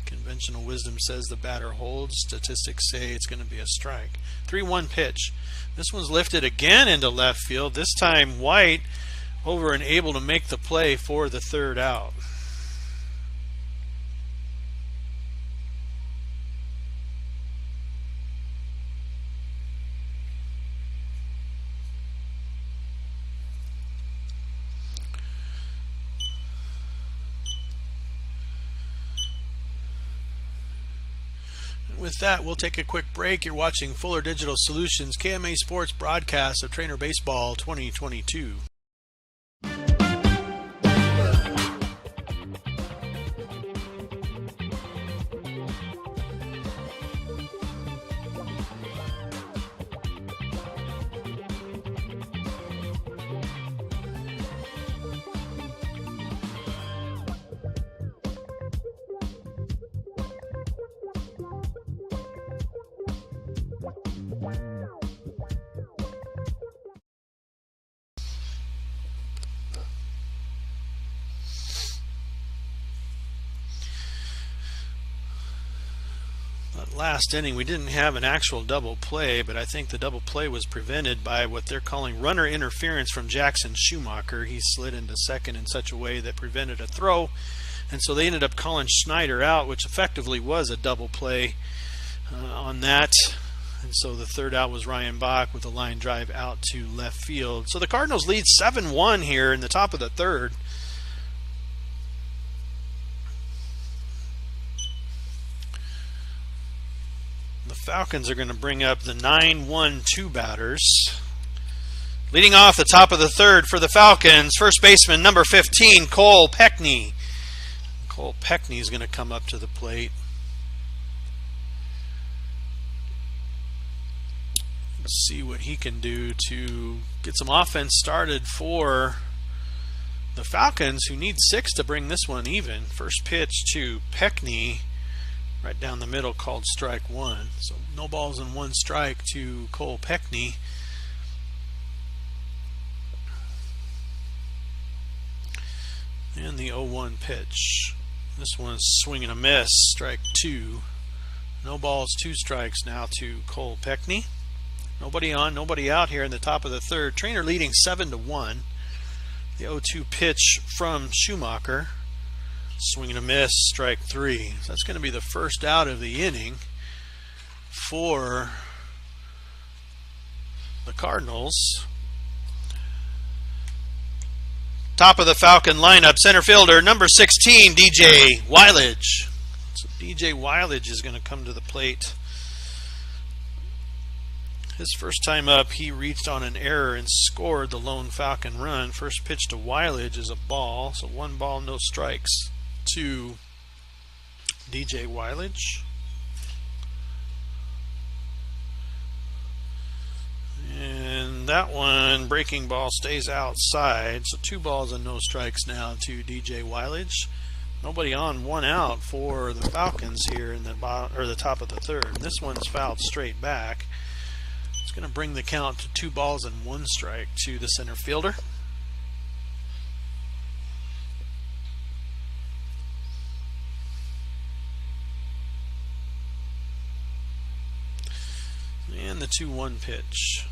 Conventional wisdom says the batter holds. Statistics say it's going to be a strike. 3-1 pitch. This one's lifted again into left field. This time White over and able to make the play for the third out. With that, we'll take a quick break. You're watching Fuller Digital Solutions KMA Sports broadcast of Treynor Baseball 2022. Last inning we didn't have an actual double play, but I think the double play was prevented by what they're calling runner interference from Jackson Schumacher. He slid into second in such a way that prevented a throw, and so they ended up calling Schneider out, which effectively was a double play on that. And so the third out was Ryan Bach with a line drive out to left field. So the Cardinals lead 7-1 here in the top of the third. The Falcons are going to bring up the 9-1-2 batters. Leading off the top of the third for the Falcons, first baseman number 15, Cole Peckney. Cole Peckney is going to come up to the plate. Let's see what he can do to get some offense started for the Falcons, who need 6 to bring this one even. First pitch to Peckney. Right down the middle, called strike 1. So no balls and 1 strike to Cole Peckney. And the 0-1 pitch. This one's swing and a miss, strike 2. No balls, 2 strikes now to Cole Peckney. Nobody on, nobody out here in the top of the third. Treynor leading 7-1. The 0-2 pitch from Schumacher. Swing and a miss, strike 3. So that's going to be the first out of the inning for the Cardinals. Top of the Falcon lineup, center fielder number 16, DJ Weilage. So DJ Weilage is going to come to the plate. His first time up, he reached on an error and scored the lone Falcon run. First pitch to Weilage is a ball, so 1 ball, no strikes to DJ Weilage. And And that one, breaking ball, stays outside. So 2 balls and no strikes now to DJ Weilage. Nobody on, 1 out for the Falcons here in the top of the third. This one's fouled straight back. It's going to bring the count to 2 balls and 1 strike to the center fielder. And the 2-1 pitch.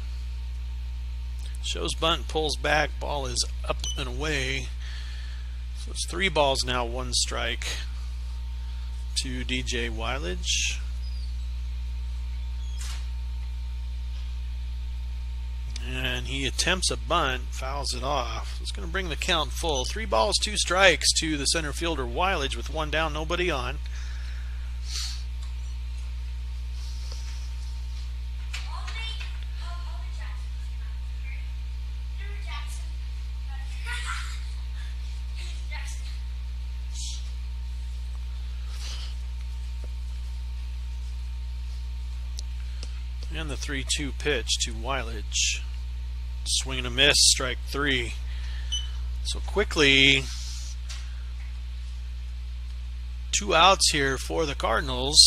Shows bunt, pulls back, ball is up and away. So it's 3 balls now, 1 strike to DJ Weilage. And he attempts a bunt, fouls it off. It's going to bring the count full. 3 balls, 2 strikes to the center fielder Weilage with 1 down, nobody on. And the 3-2 pitch to Weilage. Swing and a miss, strike 3. So quickly, 2 outs here for the Cardinals.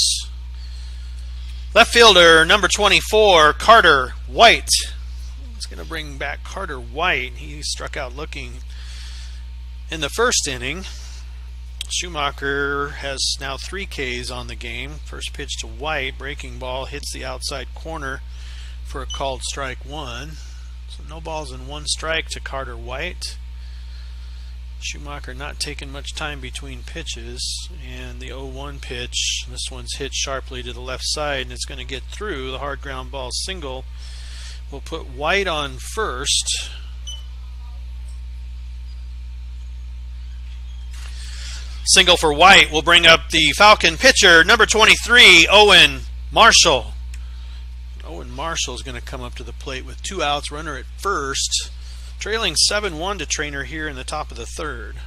Left fielder, number 24, Carter White. It's going to bring back Carter White. He struck out looking in the first inning. Schumacher has now 3 Ks on the game. First pitch to White, breaking ball, hits the outside corner for a called strike 1. So no balls and 1 strike to Carter White. Schumacher not taking much time between pitches. And the 0-1 pitch, this one's hit sharply to the left side and it's going to get through. The hard ground ball single will put White on first. Single for White will bring up the Falcon pitcher, number 23, Owen Marshall. Owen Marshall is going to come up to the plate with 2 outs, runner at first, trailing 7-1 to Treynor here in the top of the third.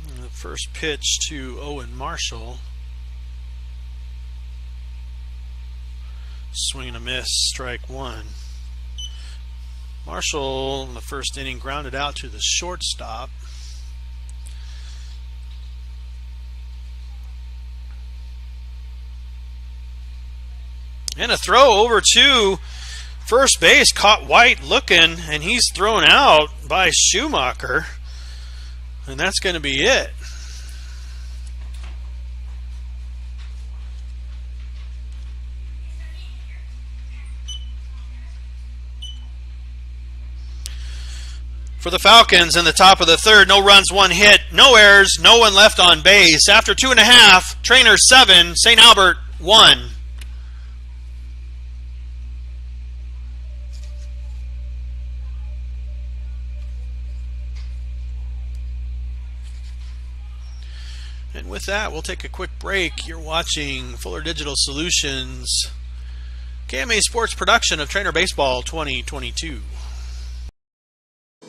And the first pitch to Owen Marshall. Swing and a miss, strike 1. Marshall in the first inning grounded out to the shortstop. And a throw over to first base, caught White looking, and he's thrown out by Schumacher. And that's going to be it. For the Falcons in the top of the third, no runs, 1 hit, no errors, no one left on base. After 2.5, Treynor 7, St. Albert 1. And with that, we'll take a quick break. You're watching Fuller Digital Solutions, KMA Sports production of Treynor Baseball 2022.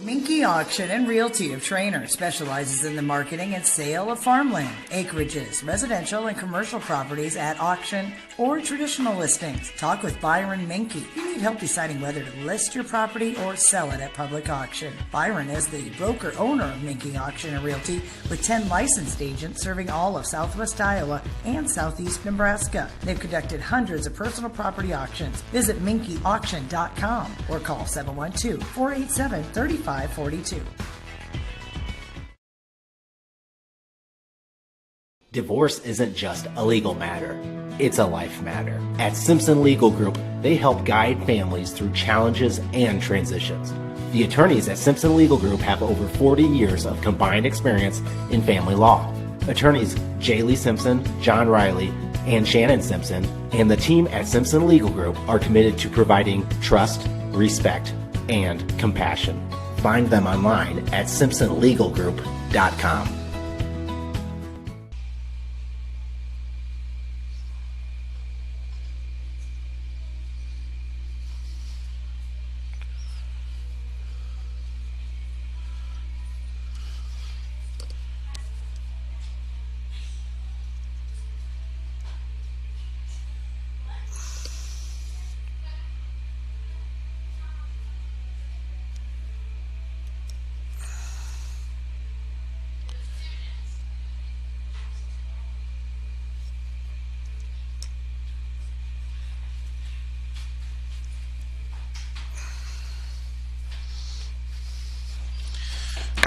Minky Auction and Realty of Treynor specializes in the marketing and sale of farmland, acreages, residential and commercial properties at auction or traditional listings. Talk with Byron Minky. If you need help deciding whether to list your property or sell it at public auction. Byron is the broker-owner of Minky Auction and Realty with 10 licensed agents serving all of Southwest Iowa and Southeast Nebraska. They've conducted hundreds of personal property auctions. Visit minkyauction.com or call 712-487-3542. Divorce isn't just a legal matter, it's a life matter. At Simpson Legal Group, they help guide families through challenges and transitions. The attorneys at Simpson Legal Group have over 40 years of combined experience in family law. Attorneys J. Lee Simpson, John Riley, and Shannon Simpson, and the team at Simpson Legal Group are committed to providing trust, respect, and compassion. Find them online at simpsonlegalgroup.com.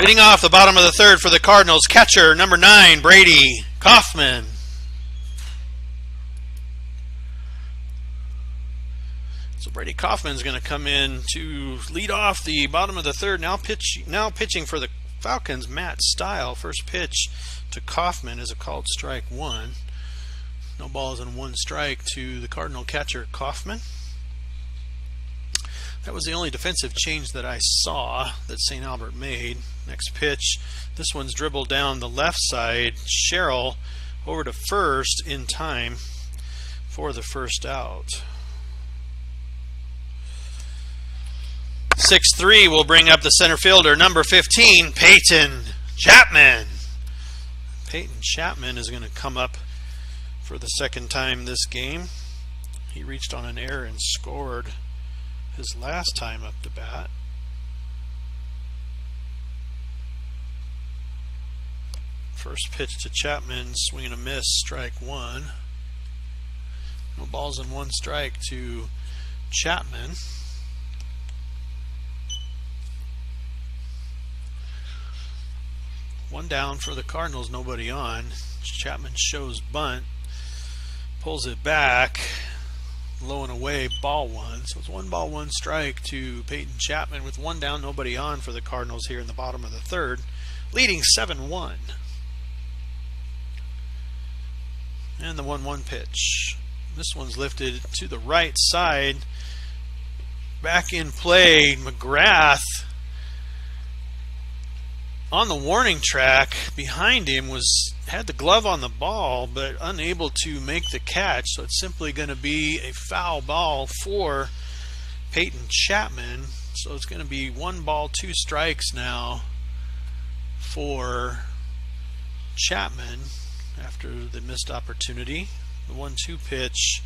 Leading off the bottom of the third for the Cardinals, catcher number 9, Brady Kaufman. So Brady Kaufman's going to come in to lead off the bottom of the third. Now pitching for the Falcons, Matt Stile. First pitch to Kaufman is a called strike 1. No balls and 1 strike to the Cardinal catcher Kaufman. That was the only defensive change that I saw that St. Albert made. Next pitch, this one's dribbled down the left side. Sherrill over to first in time for the first out. 6-3 will bring up the center fielder, number 15, Peyton Chapman. Peyton Chapman is going to come up for the second time this game. He reached on an error and scored his last time up to bat. First pitch to Chapman, swing and a miss, strike 1. No balls and 1 strike to Chapman. One down for the Cardinals, nobody on. Chapman shows bunt, pulls it back, low and away, ball 1. So it's 1 ball, 1 strike to Peyton Chapman with 1 down, nobody on for the Cardinals here in the bottom of the third, leading 7-1. And the 1-1 pitch. This one's lifted to the right side. Back in play, McGrath on the warning track behind him had the glove on the ball but unable to make the catch, so it's simply going to be a foul ball for Peyton Chapman. So it's going to be 1 ball, 2 strikes now for Chapman after the missed opportunity. The 1-2 pitch,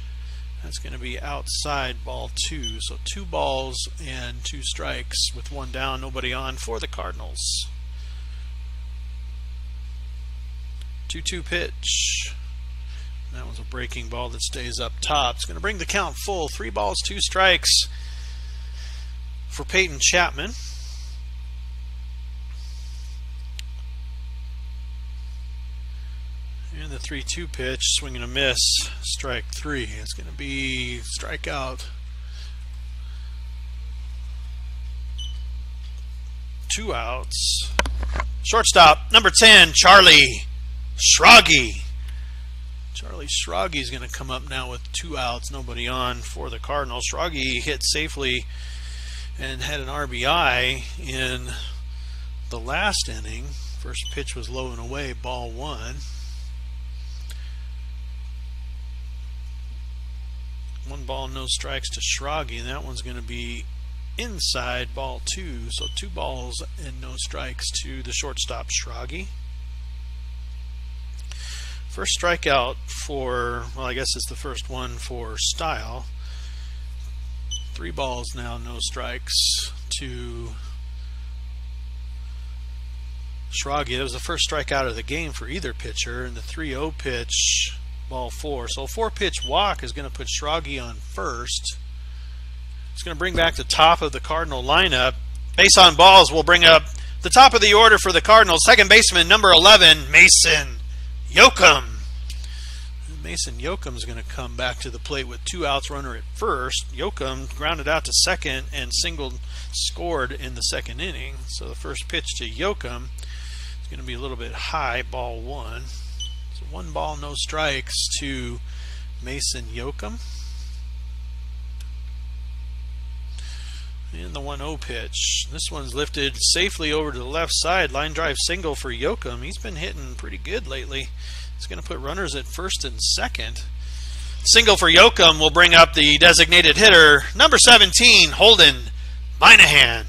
that's going to be outside, ball 2. So 2 balls and 2 strikes with 1 down, nobody on for the Cardinals. 2-2 pitch. That was a breaking ball that stays up top. It's going to bring the count full. 3 balls, 2 strikes for Peyton Chapman. And the 3-2 pitch, swing and a miss, strike 3. It's going to be strikeout. 2 outs. Shortstop, number 10, Charlie Schrage. Charlie Schrage is going to come up now with 2 outs, nobody on for the Cardinals. Schrage hit safely and had an RBI in the last inning. First pitch was low and away, ball 1. 1 ball, no strikes to Schrage, and that one's going to be inside, ball 2. So 2 balls and no strikes to the shortstop Schrage. First strikeout for, well, I guess it's the first one for Stile. 3 balls now, no strikes to Schrage. That was the first strikeout of the game for either pitcher. And the 3-0 pitch, ball 4. So a 4-pitch walk is going to put Schrage on first. It's going to bring back the top of the Cardinal lineup. Base on balls will bring up the top of the order for the Cardinals. Second baseman, number 11, Mason Yoakum. Mason Yoakum is going to come back to the plate with 2 outs, runner at first. Yoakum grounded out to second and scored in the second inning. So the first pitch to Yoakum is going to be a little bit high, ball 1. So 1 ball, no strikes to Mason Yoakum. And the 1-0 pitch. This one's lifted safely over to the left side. Line drive single for Yoakum. He's been hitting pretty good lately. It's going to put runners at first and second. Single for Yoakum will bring up the designated hitter, number 17, Holden Minahan.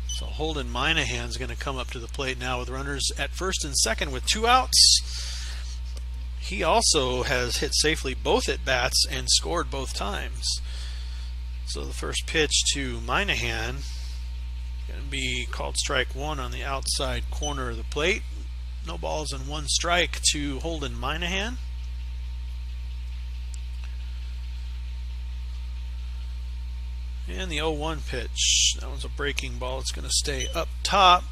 So Holden Minahan is going to come up to the plate now with runners at first and second with 2 outs. He also has hit safely both at bats and scored both times. So the first pitch to Minahan going to be called strike 1 on the outside corner of the plate. No balls and 1 strike to Holden Minahan. And the 0-1 pitch. That one's a breaking ball. It's going to stay up top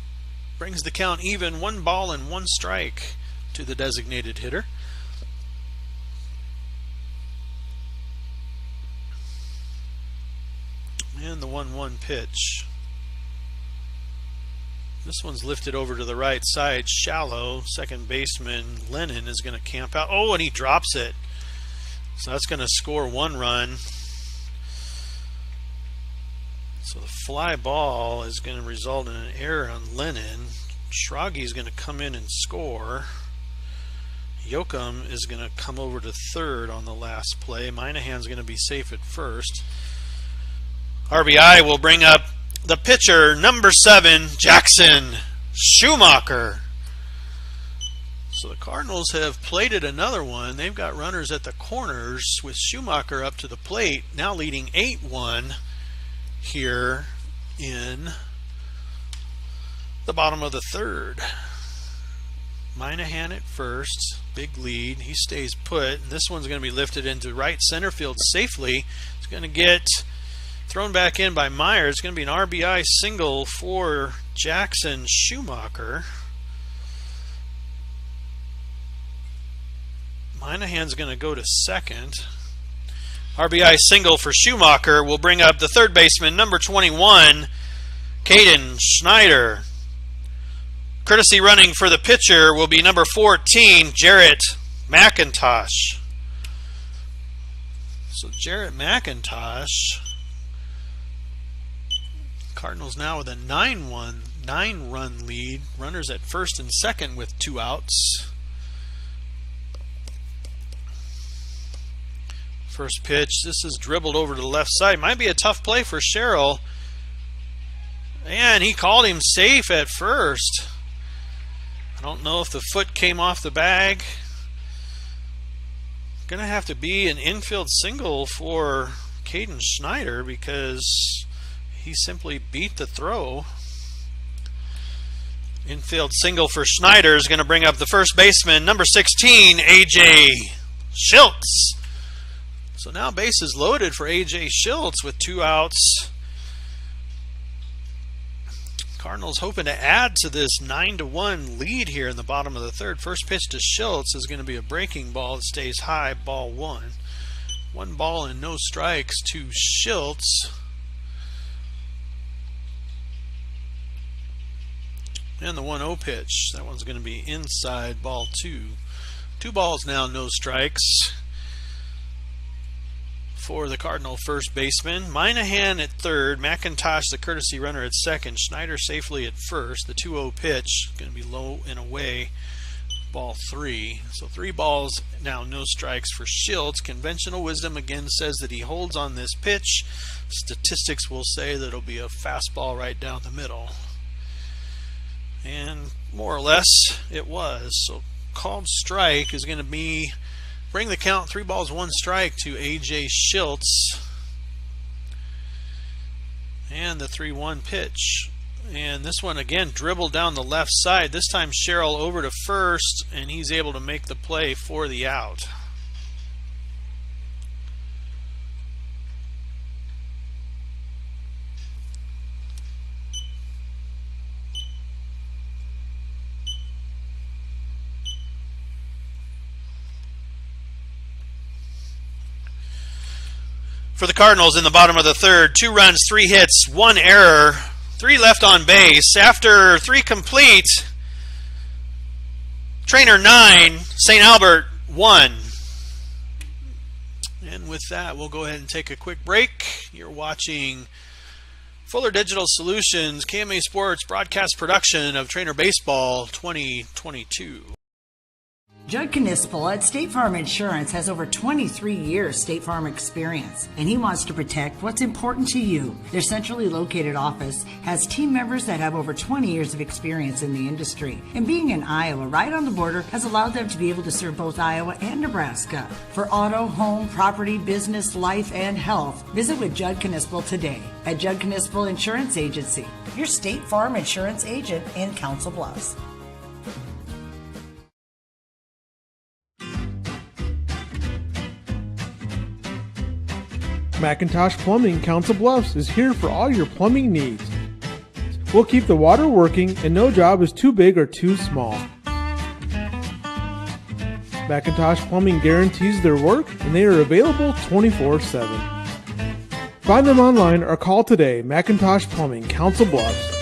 brings the count even, 1 ball and 1 strike to the designated hitter. And the 1-1 pitch. This one's lifted over to the right side, shallow. Second baseman Lennon is going to camp out. Oh, and he drops it. So that's going to score 1 run. So the fly ball is going to result in an error on Lennon. Schrage is going to come in and score. Yoakum is going to come over to third on the last play. Minahan's going to be safe at first. RBI will bring up the pitcher, number 7, Jackson Schumacher. So the Cardinals have plated another one. They've got runners at the corners with Schumacher up to the plate, now leading 8-1 here in the bottom of the third. Minahan at first, big lead. He stays put. This one's going to be lifted into right center field safely. It's going to get thrown back in by Meyer. It's going to be an RBI single for Jackson Schumacher. Minahan's going to go to second. RBI single for Schumacher will bring up the third baseman, number 21, Caden Schneider. Courtesy running for the pitcher will be number 14, Jarrett McIntosh. So Jarrett McIntosh, Cardinals now with a 9-run lead. Runners at first and second with 2 outs. First pitch, this is dribbled over to the left side. Might be a tough play for Sherrill. And he called him safe at first. I don't know if the foot came off the bag. Going to have to be an infield single for Caden Schneider because he simply beat the throw. Infield single for Schneider is going to bring up the first baseman, number 16, A.J. Schiltz. So now bases loaded for A.J. Schiltz with 2 outs. Cardinals hoping to add to this 9-1 lead here in the bottom of the third. First pitch to Schiltz is going to be a breaking ball that stays high, ball 1. 1 ball and no strikes to Schiltz. And the 1-0 pitch. That one's going to be inside, ball 2. 2 balls now, no strikes for the Cardinal first baseman. Minahan at third, McIntosh the courtesy runner at second, Schneider safely at first. The 2-0 pitch going to be low and away, ball 3. So 3 balls now, no strikes for Schiltz. Conventional wisdom again says that he holds on this pitch. Statistics will say that it'll be a fastball right down the middle. And more or less it was. So called strike is going to be bring the count 3 balls 1 strike to A.J. Schiltz. And the 3-1 pitch. And this one again dribbled down the left side. This time Sherrill over to first, and he's able to make the play for the out. For the Cardinals in the bottom of the third, 2 runs, 3 hits, 1 error, 3 left on base. After 3 complete, Treynor 9, St. Albert 1. And with that, we'll go ahead and take a quick break. You're watching Fuller Digital Solutions, KMA Sports broadcast production of Treynor Baseball 2022. Judd Knispel at State Farm Insurance has over 23 years State Farm experience, and he wants to protect what's important to you. Their centrally located office has team members that have over 20 years of experience in the industry, and being in Iowa right on the border has allowed them to be able to serve both Iowa and Nebraska. For auto, home, property, business, life, and health, visit with Judd Knispel today at Judd Knispel Insurance Agency, your State Farm Insurance agent in Council Bluffs. McIntosh Plumbing, Council Bluffs is here for all your plumbing needs. We'll keep the water working and no job is too big or too small. Macintosh Plumbing guarantees their work and they are available 24/7. Find them online or call today. Macintosh Plumbing, Council Bluffs.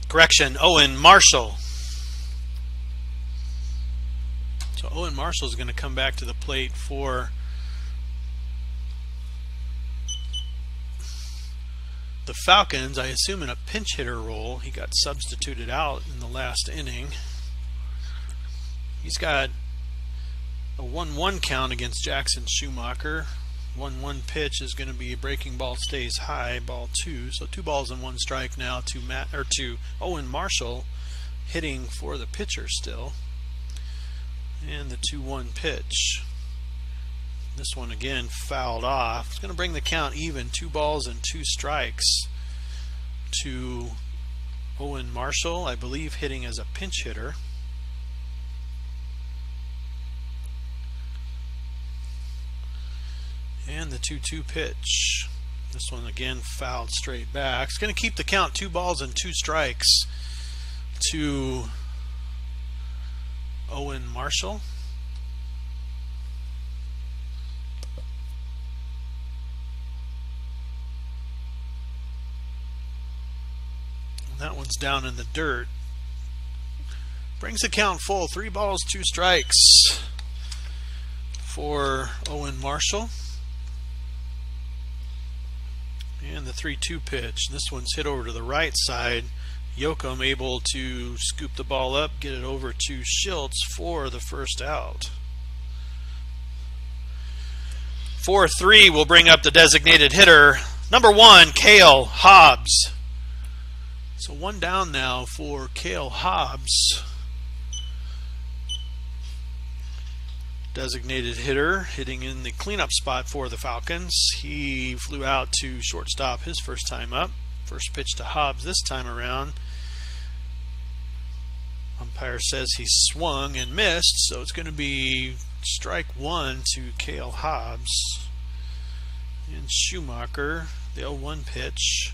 Correction, Owen Marshall. So Owen Marshall is going to come back to the plate for the Falcons, I assume in a pinch hitter role. He got substituted out in the last inning. He's got a 1-1 count against Jackson Schumacher. 1-1 pitch is going to be a breaking ball, stays high, ball 2. So 2 balls and 1 strike now to Owen Marshall, hitting for the pitcher still. And the 2-1 pitch. This one again fouled off. It's going to bring the count even, 2 balls and 2 strikes to Owen Marshall, I believe hitting as a pinch hitter. And the 2-2 pitch. This one again fouled straight back. It's going to keep the count 2 balls and 2 strikes to Owen Marshall. And that one's down in the dirt. Brings the count full, 3 balls, 2 strikes for Owen Marshall. And the 3-2 pitch. This one's hit over to the right side. Yoakum able to scoop the ball up, get it over to Schultz for the first out. 4-3 will bring up the designated hitter, number 1, Cale Hobbs. So 1 down now for Cale Hobbs. Designated hitter, hitting in the cleanup spot for the Falcons. He flew out to shortstop his first time up. First pitch to Hobbs this time around. Umpire says he swung and missed, so it's going to be strike 1 to Cale Hobbs. And Schumacher, the 0-1 pitch.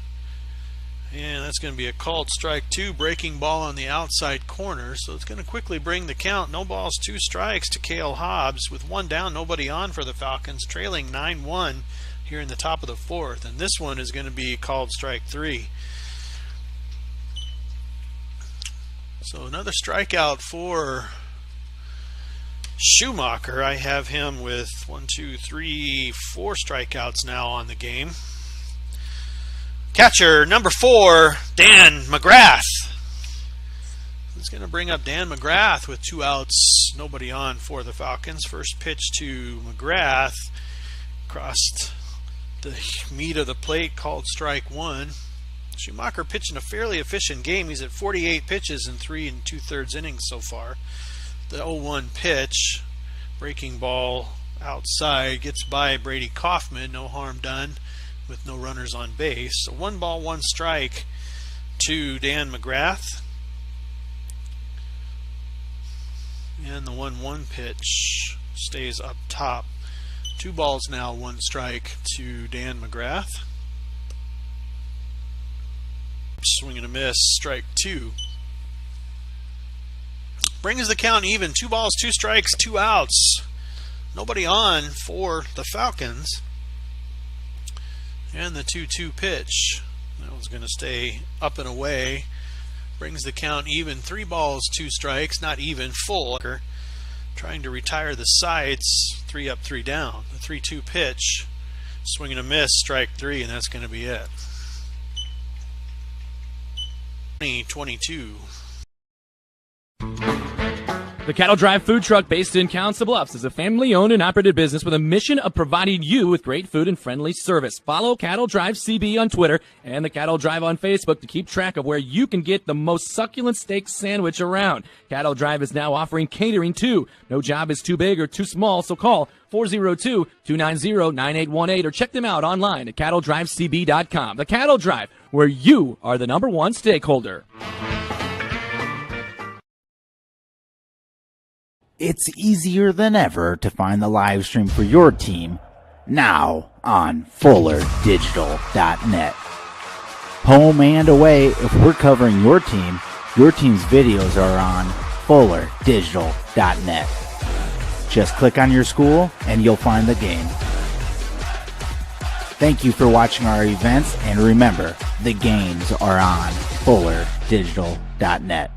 And that's going to be a called strike 2, breaking ball on the outside corner. So it's going to quickly bring the count, no balls, 2 strikes to Cale Hobbs, with 1 down, nobody on for the Falcons, trailing 9-1 here in the top of the 4th. And this one is going to be called strike 3. So another strikeout for Schumacher. I have him with 4 strikeouts now on the game. Catcher number 4, Dan McGrath. He's going to bring up Dan McGrath with 2 outs, nobody on for the Falcons. First pitch to McGrath, crossed the meat of the plate, called strike 1. Schumacher pitching a fairly efficient game. He's at 48 pitches in 3 2/3 innings so far. The 0-1 pitch, breaking ball outside, gets by Brady Kaufman, no harm done, with no runners on base. So 1 ball, 1 strike to Dan McGrath. And the 1-1 pitch stays up top. 2 balls now, 1 strike to Dan McGrath. Swing and a miss, strike 2. Brings the count even, 2 balls, 2 strikes, 2 outs. Nobody on for the Falcons. And the 2-2 pitch. That one's going to stay up and away. Brings the count even, 3 balls, 2 strikes, not even, full. Trying to retire the sides, 3 up, 3 down. The 3-2 pitch, swing and a miss, strike 3, and that's going to be it. 20-22. The Cattle Drive food truck based in Council Bluffs is a family-owned and operated business with a mission of providing you with great food and friendly service. Follow Cattle Drive CB on Twitter and the Cattle Drive on Facebook to keep track of where you can get the most succulent steak sandwich around. Cattle Drive is now offering catering too. No job is too big or too small, so call 402-290-9818 or check them out online at cattledrivecb.com. The Cattle Drive, where you are the number one stakeholder. It's easier than ever to find the live stream for your team now on FullerDigital.net. Home and away, if we're covering your team's videos are on FullerDigital.net. Just click on your school and you'll find the game. Thank you for watching our events, and remember, the games are on FullerDigital.net.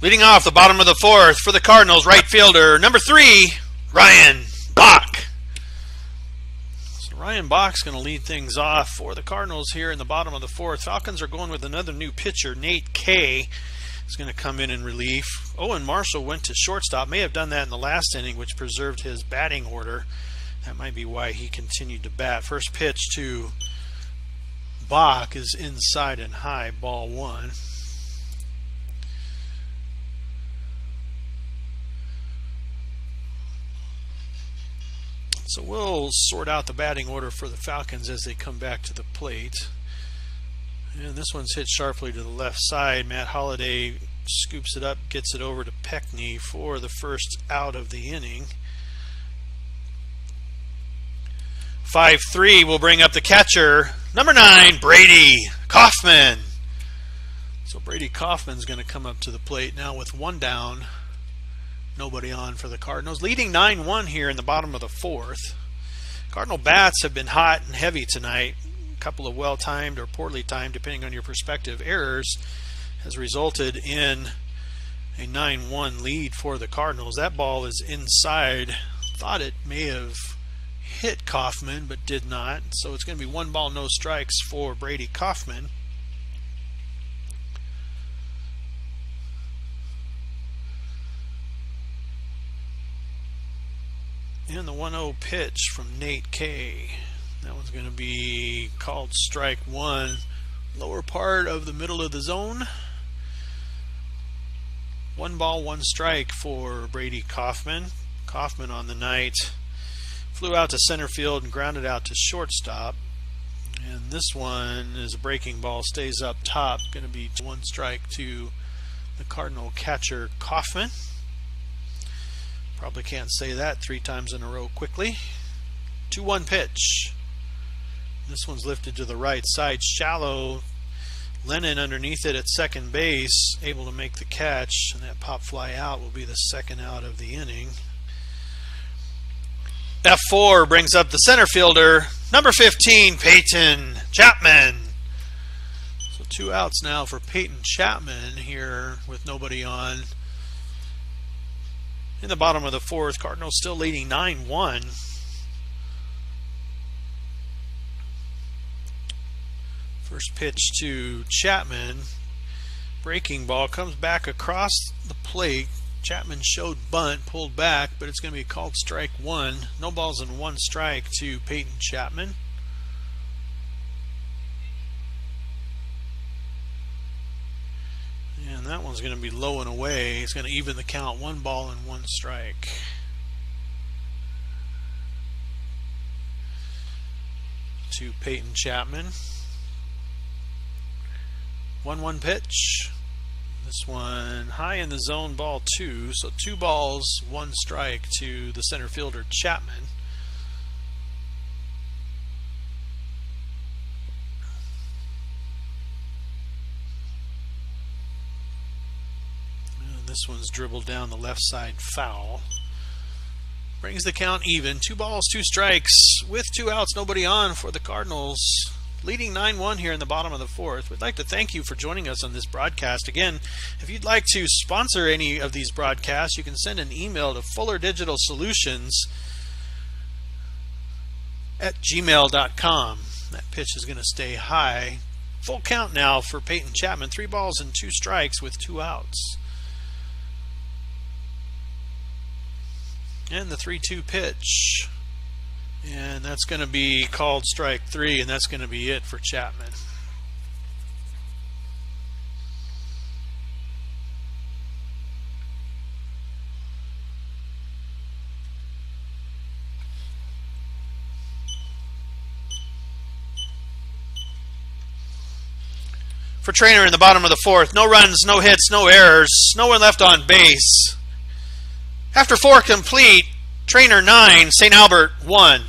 Leading off the bottom of the fourth for the Cardinals, right fielder, number 3, Ryan Bach. So Ryan Bach's going to lead things off for the Cardinals here in the bottom of the fourth. Falcons are going with another new pitcher, Nate Kay. Is going to come in relief. Owen Marshall went to shortstop. May have done that in the last inning, which preserved his batting order. That might be why he continued to bat. First pitch to Bach is inside and high, ball 1. So we'll sort out the batting order for the Falcons as they come back to the plate. And this one's hit sharply to the left side. Matt Holliday scoops it up, gets it over to Peckney for the first out of the inning. 5-3 will bring up the catcher, number 9, Brady Kaufman. So Brady Kaufman's going to come up to the plate now with 1 down. Nobody on for the Cardinals. Leading 9-1 here in the bottom of the fourth. Cardinal bats have been hot and heavy tonight. A couple of well-timed or poorly timed, depending on your perspective, errors has resulted in a 9-1 lead for the Cardinals. That ball is inside. Thought it may have hit Kaufman, but did not. So it's going to be 1 ball, no strikes for Brady Kaufman. And the 1-0 pitch from Nate Kay. That one's going to be called strike 1. Lower part of the middle of the zone. 1 ball, 1 strike for Brady Kaufman. Kaufman on the night flew out to center field and grounded out to shortstop. And this one is a breaking ball, stays up top. Going to be 1 strike to the Cardinal catcher Kaufman. Probably can't say that 3 times in a row quickly. 2-1 pitch. This one's lifted to the right side, shallow. Lennon underneath it at second base, able to make the catch, and that pop fly out will be the 2nd out of the inning. F4 brings up the center fielder, number 15, Peyton Chapman. So 2 outs now for Peyton Chapman here with nobody on. In the bottom of the fourth, Cardinals still leading 9-1. First pitch to Chapman. Breaking ball comes back across the plate. Chapman showed bunt, pulled back, but it's going to be called strike 1. No balls and 1 strike to Peyton Chapman. And that one's going to be low and away. It's going to even the count, 1 ball and 1 strike. to Peyton Chapman. 1-1 pitch. This one high in the zone, ball 2. So 2 balls, 1 strike to the center fielder Chapman. And this one's dribbled down the left side, foul. Brings the count even. 2 balls, 2 strikes with 2 outs, nobody on for the Cardinals. Leading 9-1 here in the bottom of the 4th. We'd like to thank you for joining us on this broadcast. Again, if you'd like to sponsor any of these broadcasts, you can send an email to fullerdigitalsolutions@gmail.com. That pitch is going to stay high. Full count now for Peyton Chapman. 3 balls and 2 strikes with 2 outs. And the 3-2 pitch. And that's going to be called strike 3, and that's going to be it for Chapman. For Treynor in the bottom of the 4th, no runs, no hits, no errors, no one left on base. After 4 complete, Treynor 9, St. Albert 1.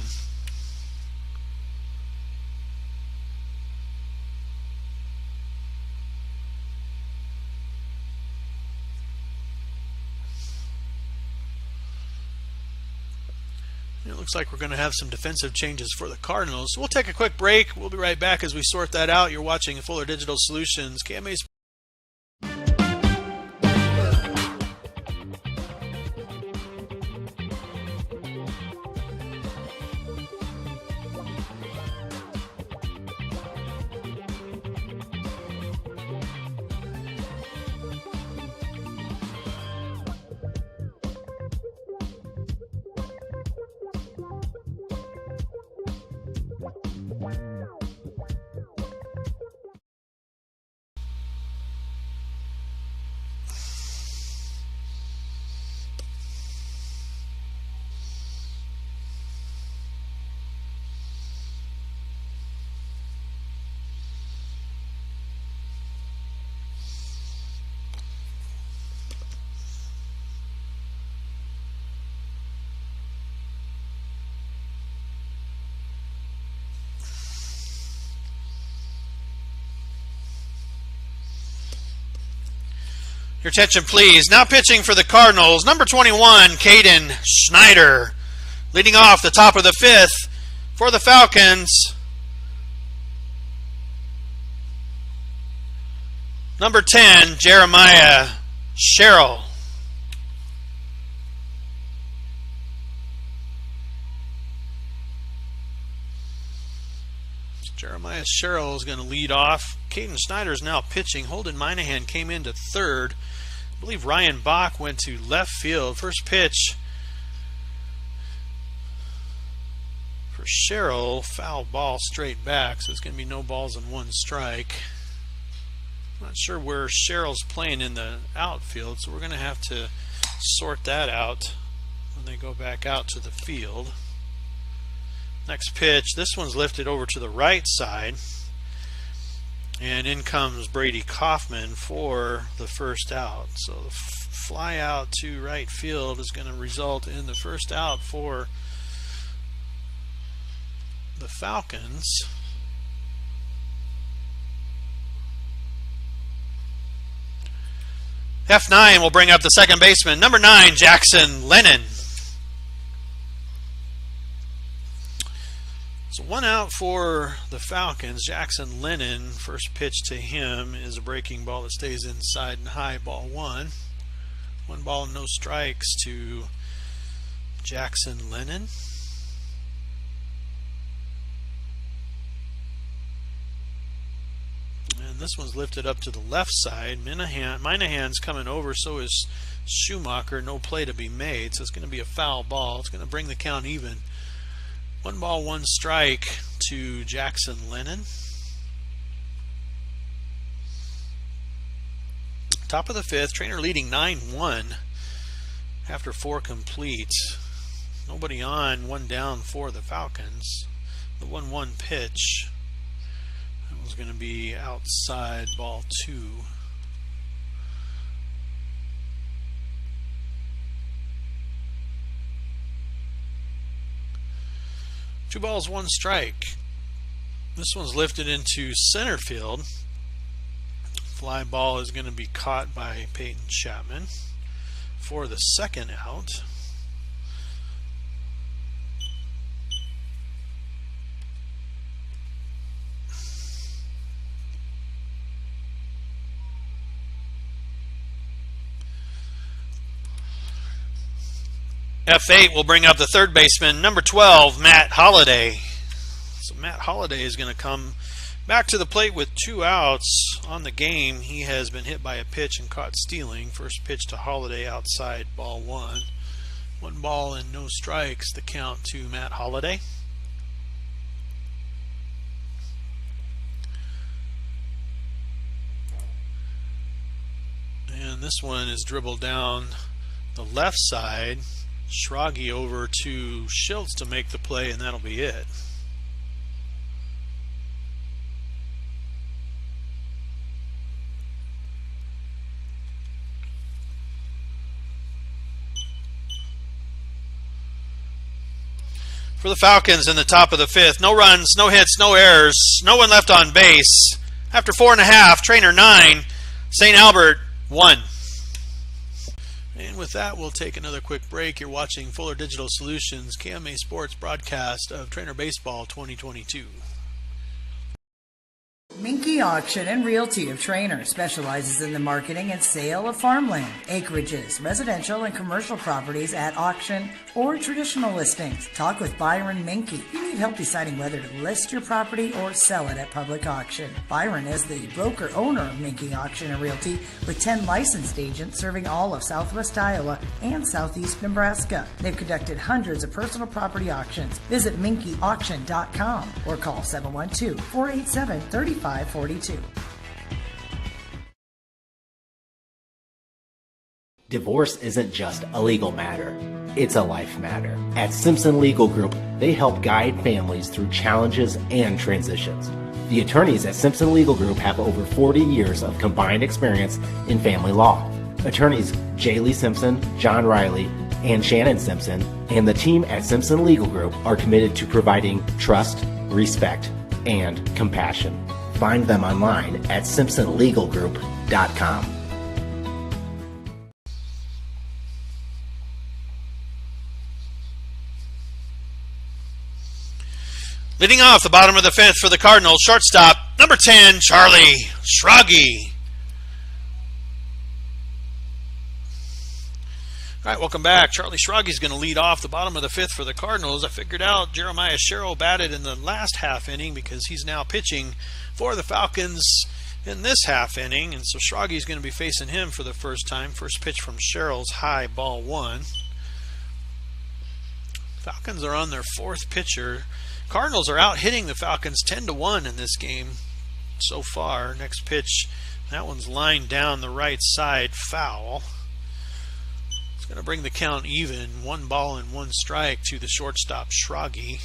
It looks like we're going to have some defensive changes for the Cardinals. So we'll take a quick break. We'll be right back as we sort that out. You're watching Fuller Digital Solutions, KMA. Your attention, please. Now pitching for the Cardinals, number 21, Caden Schneider. Leading off the top of the 5th for the Falcons, number 10, Jeremiah Sherrill. Jeremiah Sherrill is going to lead off. Caden Schneider is now pitching. Holden Minahan came into 3rd. I believe Ryan Bach went to left field. First pitch for Sherrill, foul ball straight back, so it's going to be no balls and 1 strike. Not sure where Sherrill's playing in the outfield, so we're going to have to sort that out when they go back out to the field. Next pitch, this one's lifted over to the right side, and in comes Brady Kaufman for the first out. So the fly out to right field is going to result in the first out for the Falcons. F9 will bring up the second baseman, number 9, Jackson Lennon. So 1 out for the Falcons. Jackson Lennon, first pitch to him is a breaking ball that stays inside and high, ball 1. 1 ball, no strikes to Jackson Lennon. And this one's lifted up to the left side. Minahan's coming over, so is Schumacher. No play to be made, so it's going to be a foul ball. It's going to bring the count even. 1 ball, 1 strike to Jackson Lennon. Top of the 5th, Treynor leading 9-1 after 4 complete. Nobody on, 1 down for the Falcons. The 1-1 pitch. That was going to be outside, ball 2. Two balls, one strike. This one's lifted into center field. Fly ball is going to be caught by Peyton Chapman for the second out. F8 will bring up the third baseman, number 12, Matt Holliday. So Matt Holliday is going to come back to the plate with 2 outs on the game. He has been hit by a pitch and caught stealing. First pitch to Holliday outside, ball 1. 1 ball and no strikes, the count to Matt Holliday. And this one is dribbled down the left side. Schrage over to Schultz to make the play, and that'll be it. For the Falcons in the top of the 5th, no runs, no hits, no errors, no one left on base. After 4.5, Treynor 9, St. Albert 1. And with that, we'll take another quick break. You're watching Fuller Digital Solutions KMA Sports broadcast of Treynor Baseball 2022. Minky Auction and Realty of Treynor specializes in the marketing and sale of farmland, acreages, residential and commercial properties at auction or traditional listings. Talk with Byron Minky. You need help deciding whether to list your property or sell it at public auction. Byron is the broker-owner of Minky Auction and Realty with 10 licensed agents serving all of southwest Iowa and southeast Nebraska. They've conducted hundreds of personal property auctions. Visit minkyauction.com or call 712-487-3542. Divorce isn't just a legal matter, it's a life matter. At Simpson Legal Group, they help guide families through challenges and transitions. The attorneys at Simpson Legal Group have over 40 years of combined experience in family law. Attorneys J. Lee Simpson, John Riley, and Shannon Simpson, and the team at Simpson Legal Group are committed to providing trust, respect, and compassion. Find them online at simpsonlegalgroup.com. Leading off the bottom of the 5th for the Cardinals, shortstop, number 10, Charlie Schrage. All right, welcome back. Charlie Schrage is going to lead off the bottom of the 5th for the Cardinals. I figured out Jeremiah Sherrill batted in the last half inning because he's now pitching for the Falcons in this half inning, and so Schrage is going to be facing him for the first time. First pitch from Sherrill's high, ball 1. Falcons are on their 4th pitcher. Cardinals are out hitting the Falcons 10-1 in this game so far. Next pitch, that one's lined down the right side, foul. It's going to bring the count even. 1 ball and 1 strike to the shortstop, Schrage.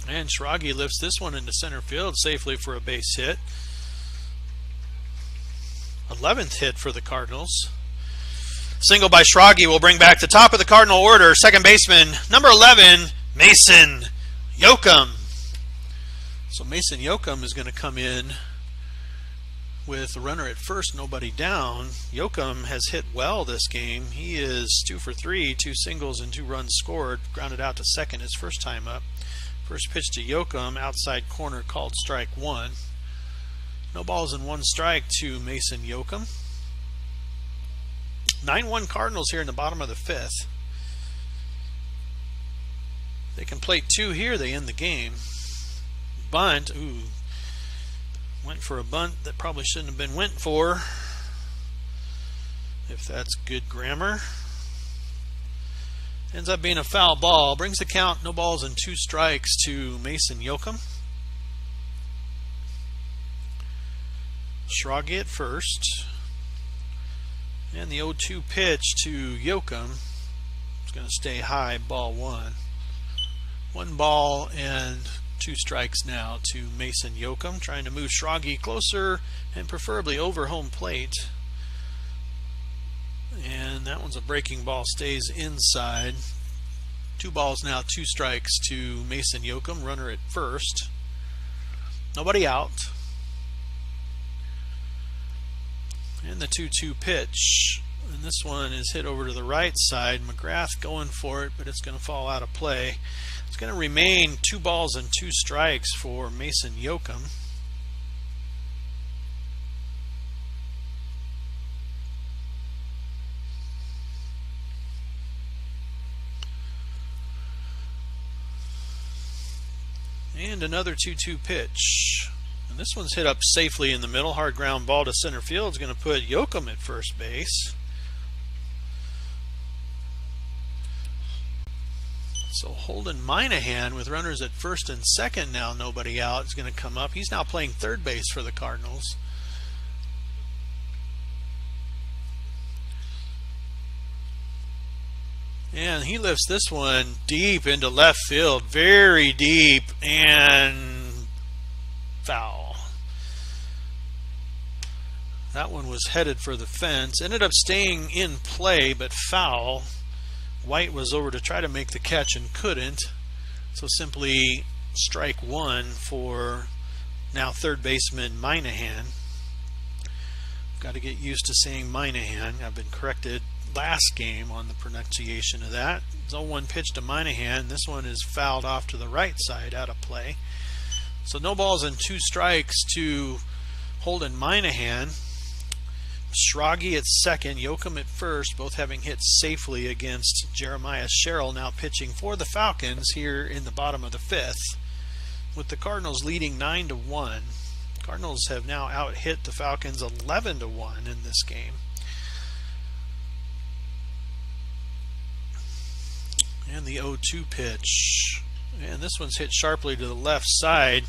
And Schrage lifts this one into center field safely for a base hit. 11th hit for the Cardinals. Single by Schrage will bring back the top of the Cardinal order. Second baseman, number 11, Mason Yoakum. So Mason Yoakum is going to come in with the runner at first, nobody down. Yoakum has hit well this game. He is 2 for 3, 2 singles and 2 runs scored. Grounded out to second his first time up. First pitch to Yoakum, outside corner, called strike 1. No balls and 1 strike to Mason Yoakum. 9-1 Cardinals here in the bottom of the 5th. They can play 2 here, they end the game. Bunt, went for a bunt that probably shouldn't have been went for, if that's good grammar. Ends up being a foul ball. Brings the count, no balls and 2 strikes to Mason Yoakum. Schrage at first. And the 0-2 pitch to Yoakum. It's going to stay high, ball 1. 1 ball and 2 strikes now to Mason Yoakum, trying to move Schrage closer and preferably over home plate. And that one's a breaking ball, stays inside. 2 balls now, 2 strikes to Mason Yoakum, runner at first. Nobody out. And the 2-2 pitch. And this one is hit over to the right side. McGrath going for it, but it's going to fall out of play. It's going to remain 2 balls and 2 strikes for Mason Yoakum. And another 2-2 pitch. And this one's hit up safely in the middle. Hard ground ball to center field is going to put Yoakum at first base. So Holden Minahan, with runners at first and second now, nobody out, is going to come up. He's now playing third base for the Cardinals. And he lifts this one deep into left field, very deep, and foul. That one was headed for the fence. Ended up staying in play, but foul. White was over to try to make the catch and couldn't. So simply strike 1 for now third baseman Minahan. Got to get used to saying Minahan. I've been corrected last game on the pronunciation of that. 0-1 pitch to Minahan. This one is fouled off to the right side, out of play. So no balls and 2 strikes to Holden Minahan. Schrage at second, Yoakum at first, both having hit safely against Jeremiah Sherrill, now pitching for the Falcons here in the bottom of the 5th, with the Cardinals leading 9-1. Cardinals have now out-hit the Falcons 11-1 in this game. And the 0-2 pitch. And this one's hit sharply to the left side.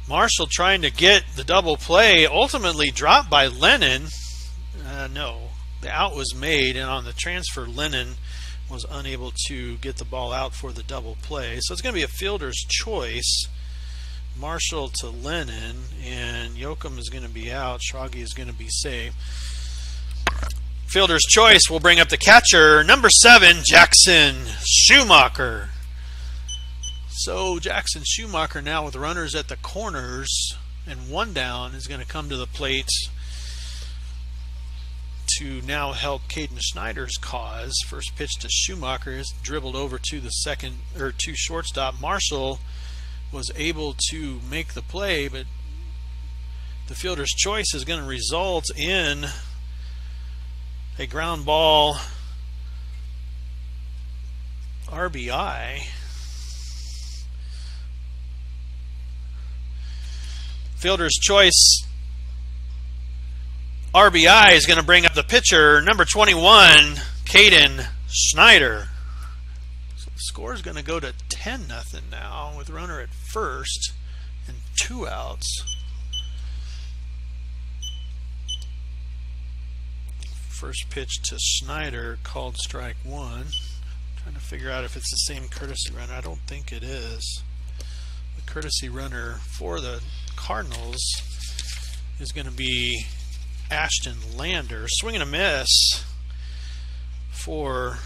Marshall trying to get the double play, ultimately dropped by Lennon. No, the out was made, and on the transfer, Lennon was unable to get the ball out for the double play. So it's going to be a fielder's choice. Marshall to Lennon, and Yoakum is going to be out. Schrage is going to be safe. Fielder's choice will bring up the catcher, number 7, Jackson Schumacher. So Jackson Schumacher now with runners at the corners and 1 down is going to come to the plate to now help Caden Schneider's cause. First pitch to Schumacher is dribbled over to the second or to shortstop. Marshall was able to make the play, but the fielder's choice is going to result in a ground ball RBI. Fielder's choice RBI is going to bring up the pitcher, number 21, Caden Schneider. So the score is going to go to 10-0 now with runner at first and 2 outs. First pitch to Schneider, called strike 1. Trying to figure out if it's the same courtesy runner. I don't think it is. The courtesy runner for the Cardinals is going to be Ashton Lander. Swing and a miss for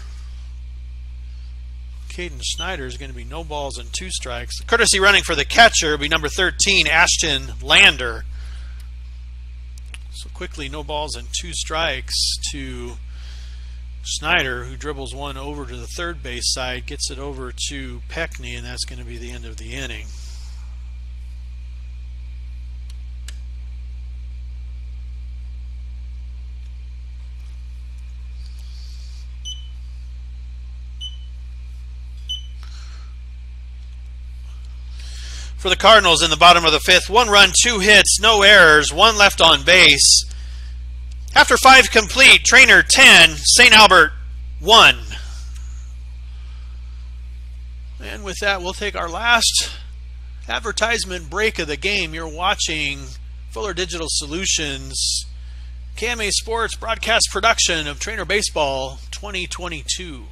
Caden Schneider is going to be no balls and 2 strikes. The courtesy running for the catcher will be number 13, Ashton Lander. So quickly, no balls and 2 strikes to Schneider, who dribbles one over to the third base side, gets it over to Peckney, and that's going to be the end of the inning. For the Cardinals in the bottom of the 5th, 1 run, 2 hits, no errors, 1 left on base. After 5 complete, Treynor 10, St. Albert 1. And with that, we'll take our last advertisement break of the game. You're watching Fuller Digital Solutions, KMA Sports broadcast production of Treynor Baseball 2022.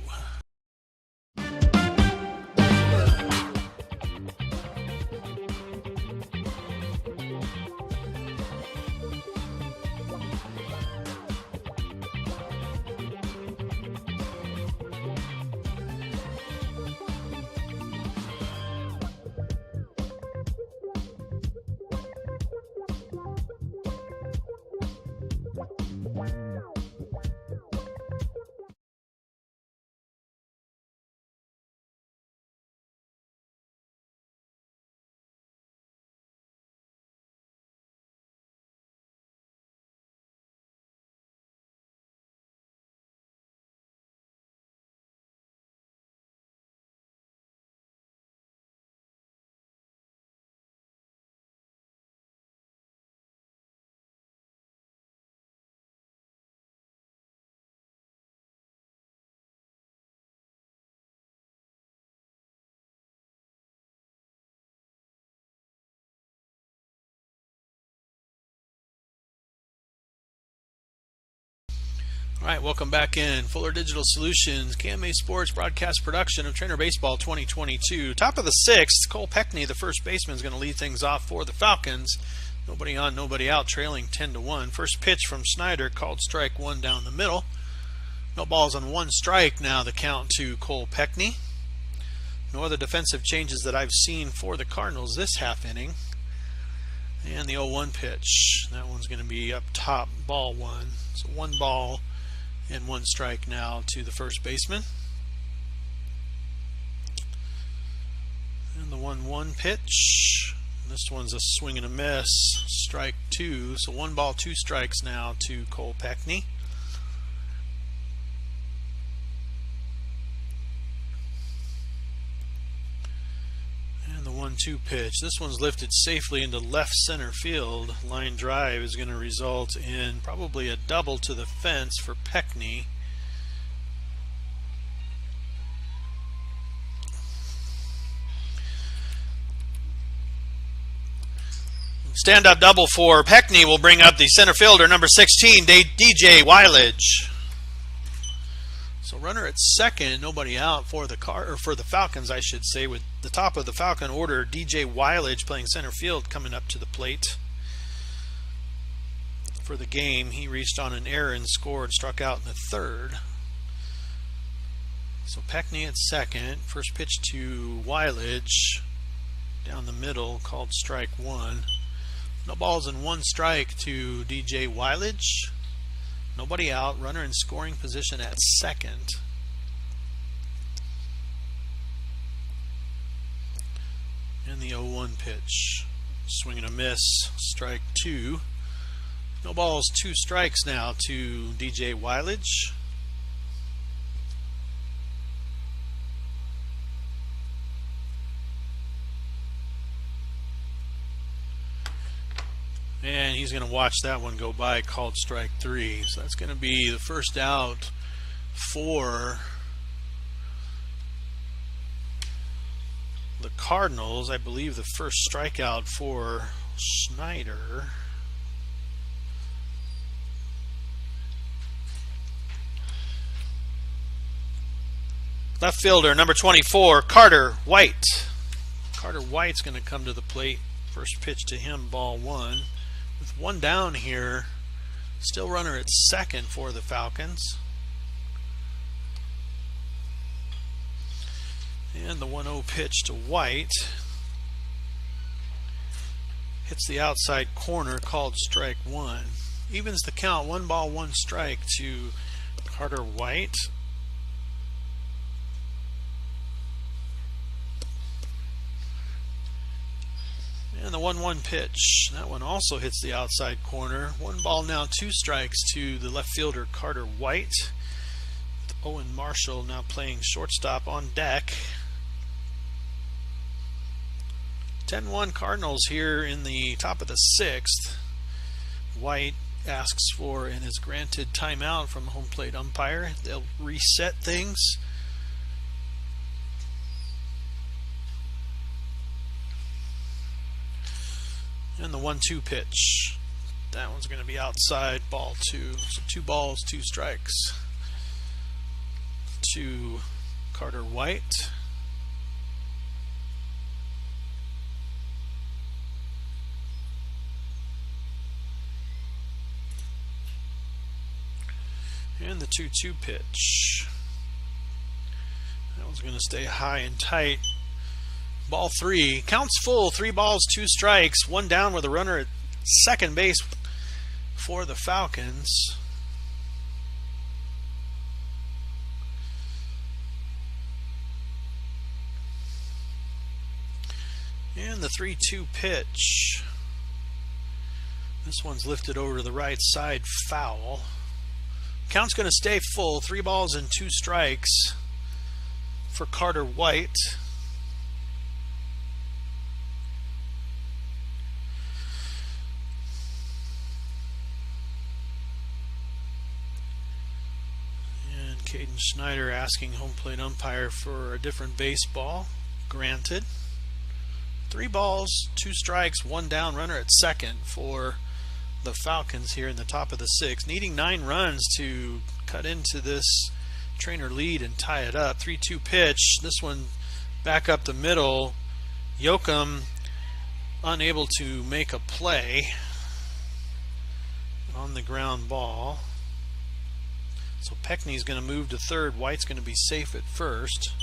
All right, welcome back in. Fuller Digital Solutions, KMA Sports broadcast production of Treynor Baseball 2022. Top of the sixth, Cole Peckney, the first baseman, is going to lead things off for the Falcons. Nobody on, nobody out, trailing 10-1. First pitch from Snyder, called strike one down the middle. No balls on one strike now, the count to Cole Peckney. No other defensive changes that I've seen for the Cardinals this half inning. And the 0-1 pitch. That one's going to be up top, ball one. So 1 ball and 1 strike now to the first baseman. And the 1-1 pitch. This one's a swing and a miss. Strike 2. So 1 ball, 2 strikes now to Cole Peckney. And the 1-2 pitch. This one's lifted safely into left center field. Line drive is going to result in probably a double to the fence for Peckney. Stand-up double for Peckney will bring up the center fielder, number 16, DJ Weilage. So runner at second, nobody out for the Falcons, I should say, with the top of the Falcon order, DJ Weilage playing center field coming up to the plate. For the game, he reached on an error and scored, struck out in the third. So Peckney at second, first pitch to Weilage, down the middle, called strike one. No balls and 1 strike to DJ Weilage. Nobody out. Runner in scoring position at second. And the 0-1 pitch. Swing and a miss. Strike 2. No balls, 2 strikes now to DJ Weilage. And he's going to watch that one go by, called strike 3. So that's going to be the first out for the Cardinals. I believe the first strikeout for Snyder. Left fielder, number 24, Carter White. Carter White's going to come to the plate. First pitch to him, ball one. With 1 down here, still runner at second for the Falcons. And the 1-0 pitch to White. Hits the outside corner, called strike 1. Evens the count, 1 ball, 1 strike to Carter White. And the 1-1 pitch. That one also hits the outside corner. 1 ball now, 2 strikes to the left fielder Carter White. With Owen Marshall now playing shortstop on deck. 10-1 Cardinals here in the top of the 6th. White asks for and is granted timeout from home plate umpire. They'll reset things. And the the 1-2 pitch. That one's going to be outside, ball 2. So 2 balls, 2 strikes to Carter White. And the 2-2 pitch. That one's going to stay high and tight. Ball 3. Counts full. 3 balls, 2 strikes. 1 down with a runner at second base for the Falcons. And the 3-2 pitch. This one's lifted over to the right side, foul. Count's going to stay full. 3 balls and 2 strikes for Carter White. And Caden Schneider asking home plate umpire for a different baseball. Granted. 3 balls, 2 strikes, 1 down, runner at second for the Falcons here in the top of the 6th, needing 9 runs to cut into this Treynor lead and tie it up. 3-2 pitch. This one back up the middle. Yoakum unable to make a play on the ground ball. So Peckney's going to move to third. White's going to be safe at first.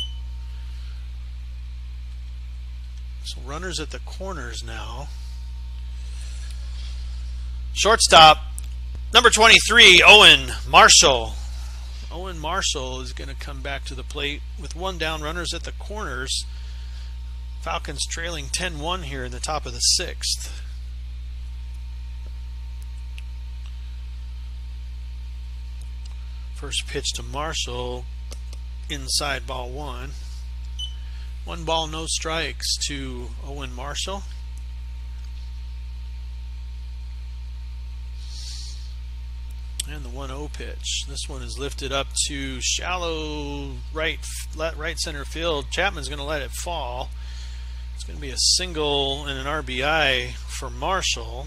So runners at the corners now. Shortstop, number 23, Owen Marshall. Owen Marshall is going to come back to the plate with 1 down, runners at the corners. Falcons trailing 10-1 here in the top of the 6th. First pitch to Marshall, inside, ball 1. 1 ball, no strikes to Owen Marshall. And the 1-0 pitch. This one is lifted up to shallow right center field. Chapman's going to let it fall. It's going to be a single and an RBI for Marshall.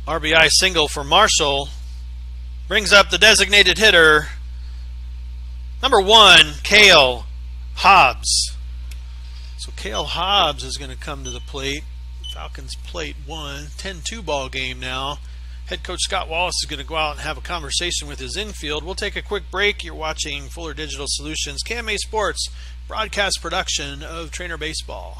RBI single for Marshall brings up the designated hitter, number 1, Cale Hobbs. So Cale Hobbs is going to come to the plate. Falcons plate 1, 10-2 ball game now. Head coach Scott Wallace is going to go out and have a conversation with his infield. We'll take a quick break. You're watching Fuller Digital Solutions, KMA Sports, broadcast production of Treynor Baseball.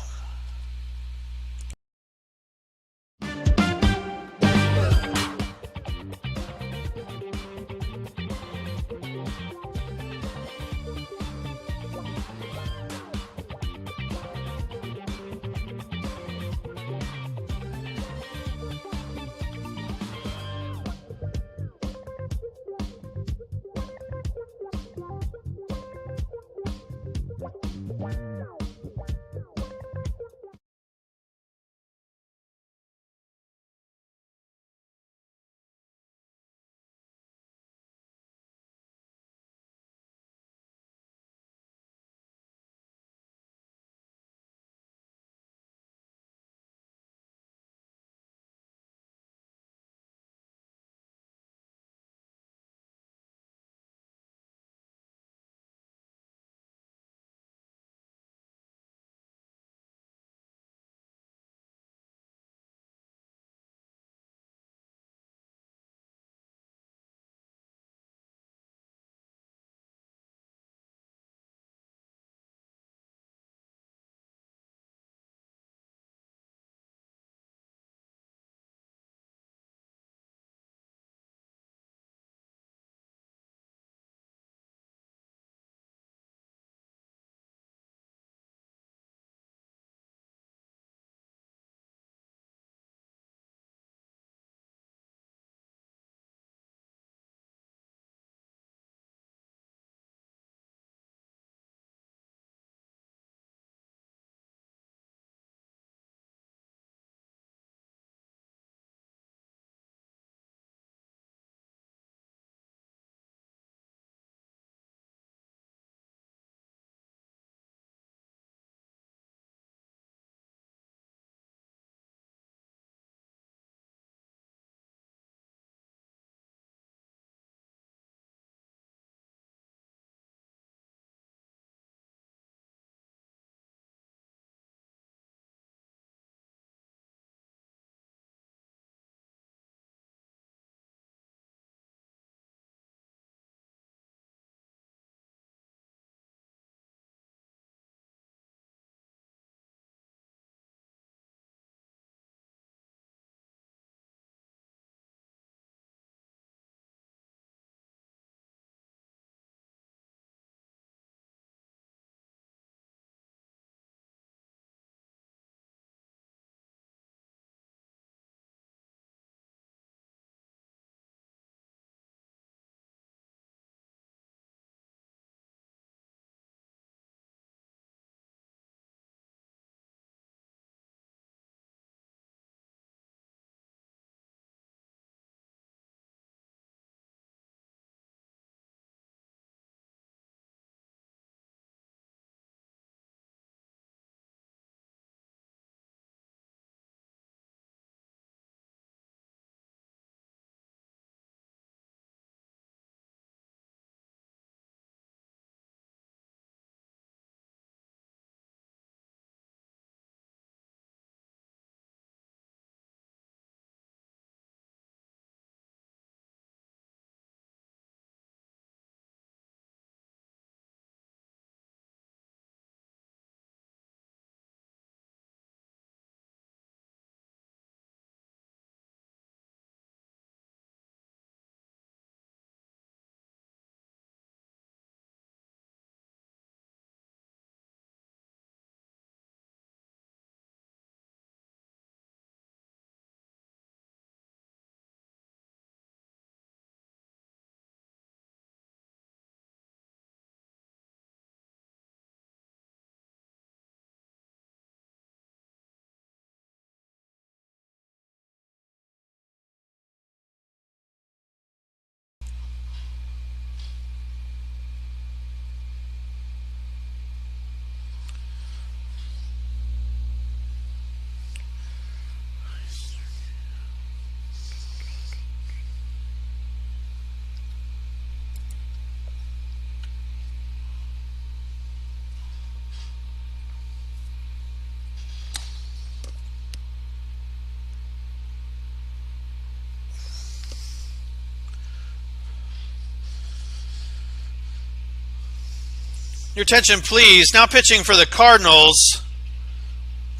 Your attention, please. Now pitching for the Cardinals,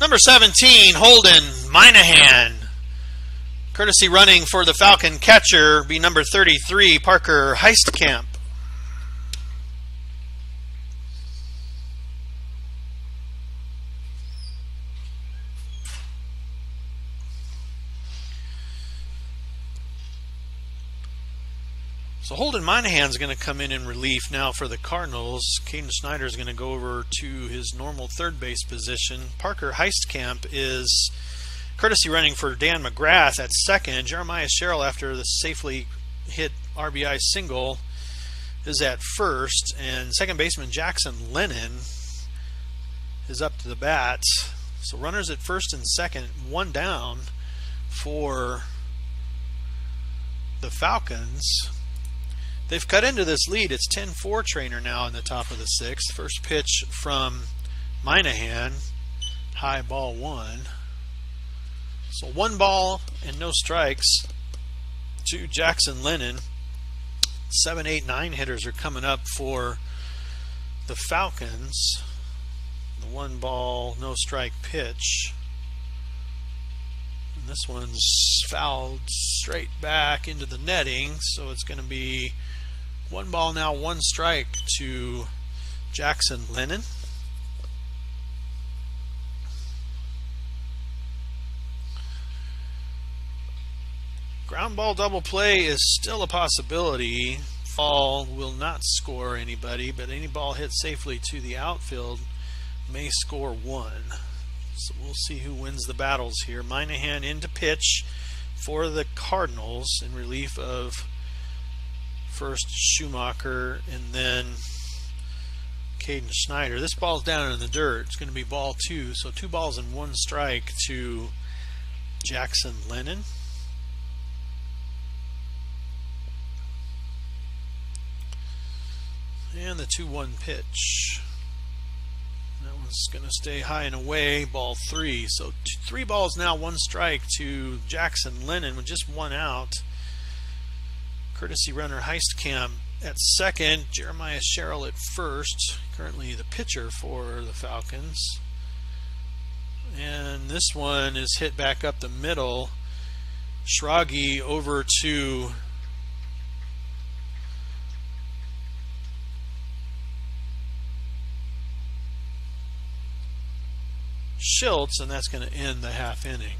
number 17, Holden Minahan. Courtesy running for the Falcon catcher be number 33, Parker Heistkamp. So Holden Minahan is going to come in relief now for the Cardinals. Caden Snyder is going to go over to his normal third base position. Parker Heistkamp is courtesy running for Dan McGrath at second. Jeremiah Sherrill, after the safely hit RBI single, is at first. And second baseman Jackson Lennon is up to the bat. So runners at first and second, one down for the Falcons. They've cut into this lead. It's 10-4 Treynor now in the top of the sixth. First pitch from Minahan. High ball one. So 1 ball and no strikes to Jackson Lennon. 7, 8, 9 hitters are coming up for the Falcons. The 1 ball, no strike pitch. And this one's fouled straight back into the netting. So it's going to be 1 ball now, 1 strike to Jackson Lennon. Ground ball double play is still a possibility. Ball will not score anybody, but any ball hit safely to the outfield may score 1. So we'll see who wins the battles here. Minahan in to pitch for the Cardinals in relief of first Schumacher and then Caden Snyder. This ball's down in the dirt. It's going to be ball 2. So 2 balls and 1 strike to Jackson Lennon. And the 2-1 pitch. That one's going to stay high and away. Ball 3. So 3 balls now, 1 strike to Jackson Lennon with just 1 out. Courtesy runner Heistkamp at second. Jeremiah Sherrill at first. Currently the pitcher for the Falcons. And this one is hit back up the middle. Schrage over to Schultz, and that's going to end the half inning.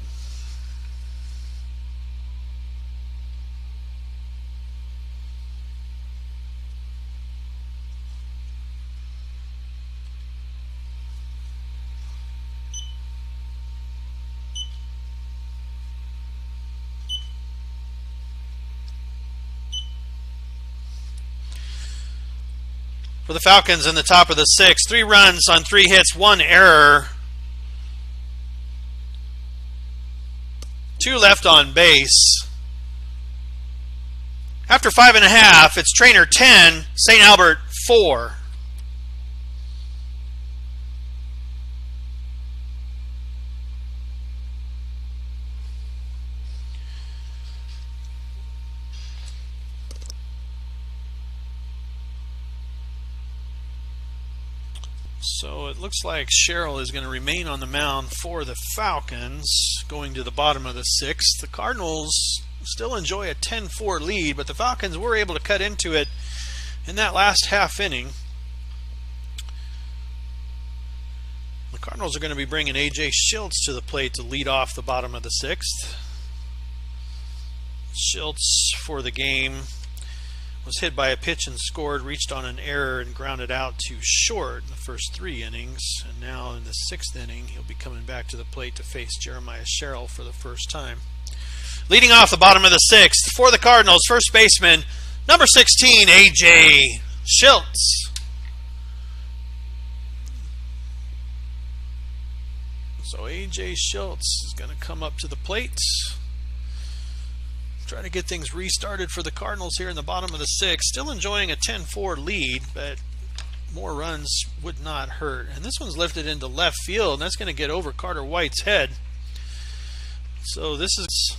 For the Falcons in the top of the sixth, 3 runs on 3 hits, 1 error. 2 left on base. After 5.5, it's Treynor 10, St. Albert 4. So it looks like Sherrill is going to remain on the mound for the Falcons going to the bottom of the sixth. The Cardinals still enjoy a 10-4 lead, but the Falcons were able to cut into it in that last half inning. The Cardinals are going to be bringing A.J. Schultz to the plate to lead off the bottom of the sixth. Schultz for the game was hit by a pitch and scored, reached on an error and grounded out to short in the first 3 innings. And now in the 6th inning, he'll be coming back to the plate to face Jeremiah Sherrill for the first time. Leading off the bottom of the 6th for the Cardinals, first baseman, number 16, A.J. Schultz. So A.J. Schultz is going to come up to the plate. Trying to get things restarted for the Cardinals here in the bottom of the 6th. Still enjoying a 10-4 lead, but more runs would not hurt. And this one's lifted into left field, and that's going to get over Carter White's head. So this is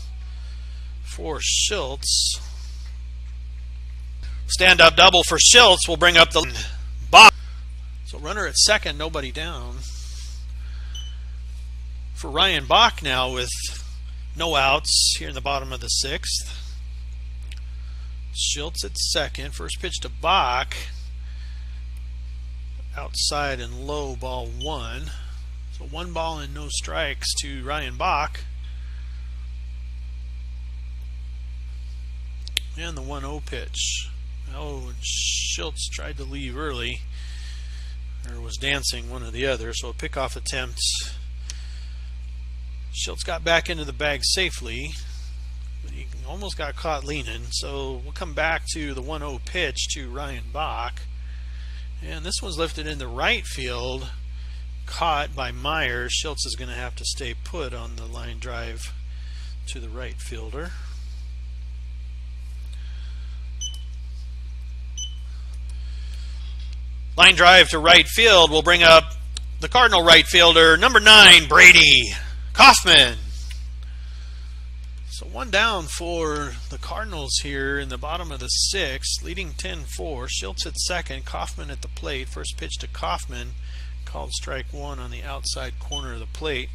for Schultz. Stand-up double for Schultz will bring up the box. So So runner at second, nobody down. For Ryan Bach now with no outs here in the bottom of the sixth. Schultz at second. First pitch to Bach. Outside and low, ball one. So 1 ball and no strikes to Ryan Bach. And the 1-0 pitch. Oh, and Schultz tried to leave early. Or was dancing, one or the other. So a pickoff attempt. Schultz got back into the bag safely. But he almost got caught leaning. So we'll come back to the 1-0 pitch to Ryan Bach. And this one's lifted into right field. Caught by Myers. Schultz is going to have to stay put on the line drive to the right fielder. Line drive to right field will bring up the Cardinal right fielder, number 9, Brady Kaufman. So 1 down for the Cardinals here in the bottom of the sixth, leading 10-4. Schultz at second, Kaufman at the plate. First pitch to Kaufman, called strike 1 on the outside corner of the plate.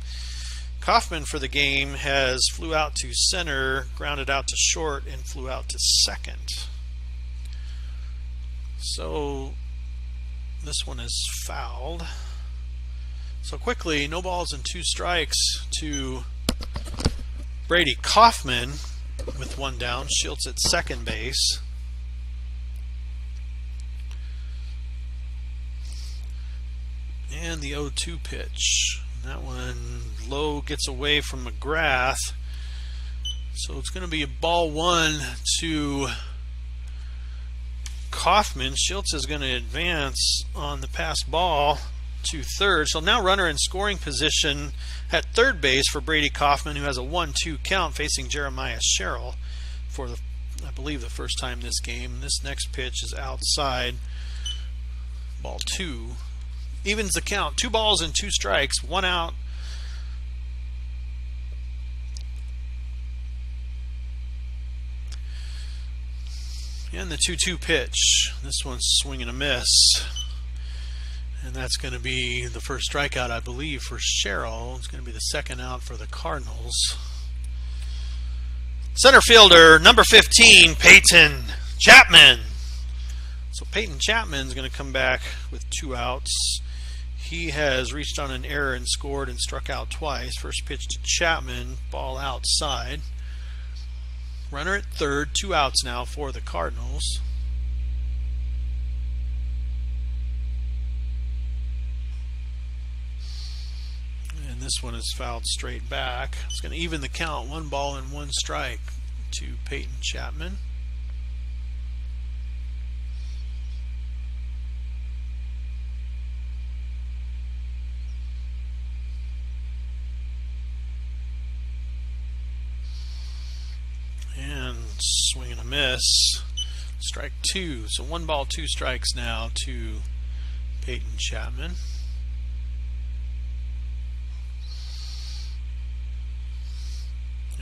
Kaufman for the game has flew out to center, grounded out to short, and flew out to second. So this one is fouled. So quickly, no balls and 2 strikes to Brady Kaufman with 1 down. Schultz at second base. And the 0-2 pitch. That one low, gets away from McGrath. So it's going to be a ball 1 to Kaufman. Schultz is going to advance on the pass ball to third. So now runner in scoring position at third base for Brady Kaufman, who has a 1-2 count facing Jeremiah Sherrill for the, I believe, the first time this game. This next pitch is outside, ball 2. Evens the count. 2 balls and 2 strikes, 1 out. And the 2-2 pitch. This one's swing and a miss. And that's going to be the first strikeout, I believe, for Sherrill. It's going to be the second out for the Cardinals. Center fielder, number 15, Peyton Chapman. So Peyton Chapman's going to come back with 2 outs. He has reached on an error and scored and struck out twice. First pitch to Chapman, ball outside. Runner at third, 2 outs now for the Cardinals. And this one is fouled straight back. It's going to even the count, 1 ball and 1 strike to Peyton Chapman. And swing and a miss. Strike 2. So 1 ball, 2 strikes now to Peyton Chapman.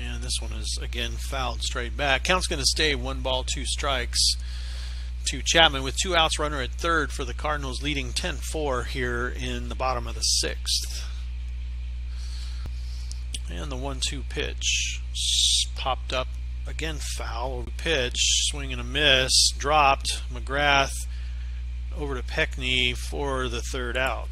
And this one is again fouled straight back. Count's going to stay 1 ball, 2 strikes to Chapman with 2 outs, runner at third for the Cardinals, leading 10-4 here in the bottom of the sixth. And the 1-2 pitch popped up. Again, foul pitch, swing and a miss, dropped. McGrath over to Peckney for the 3rd out.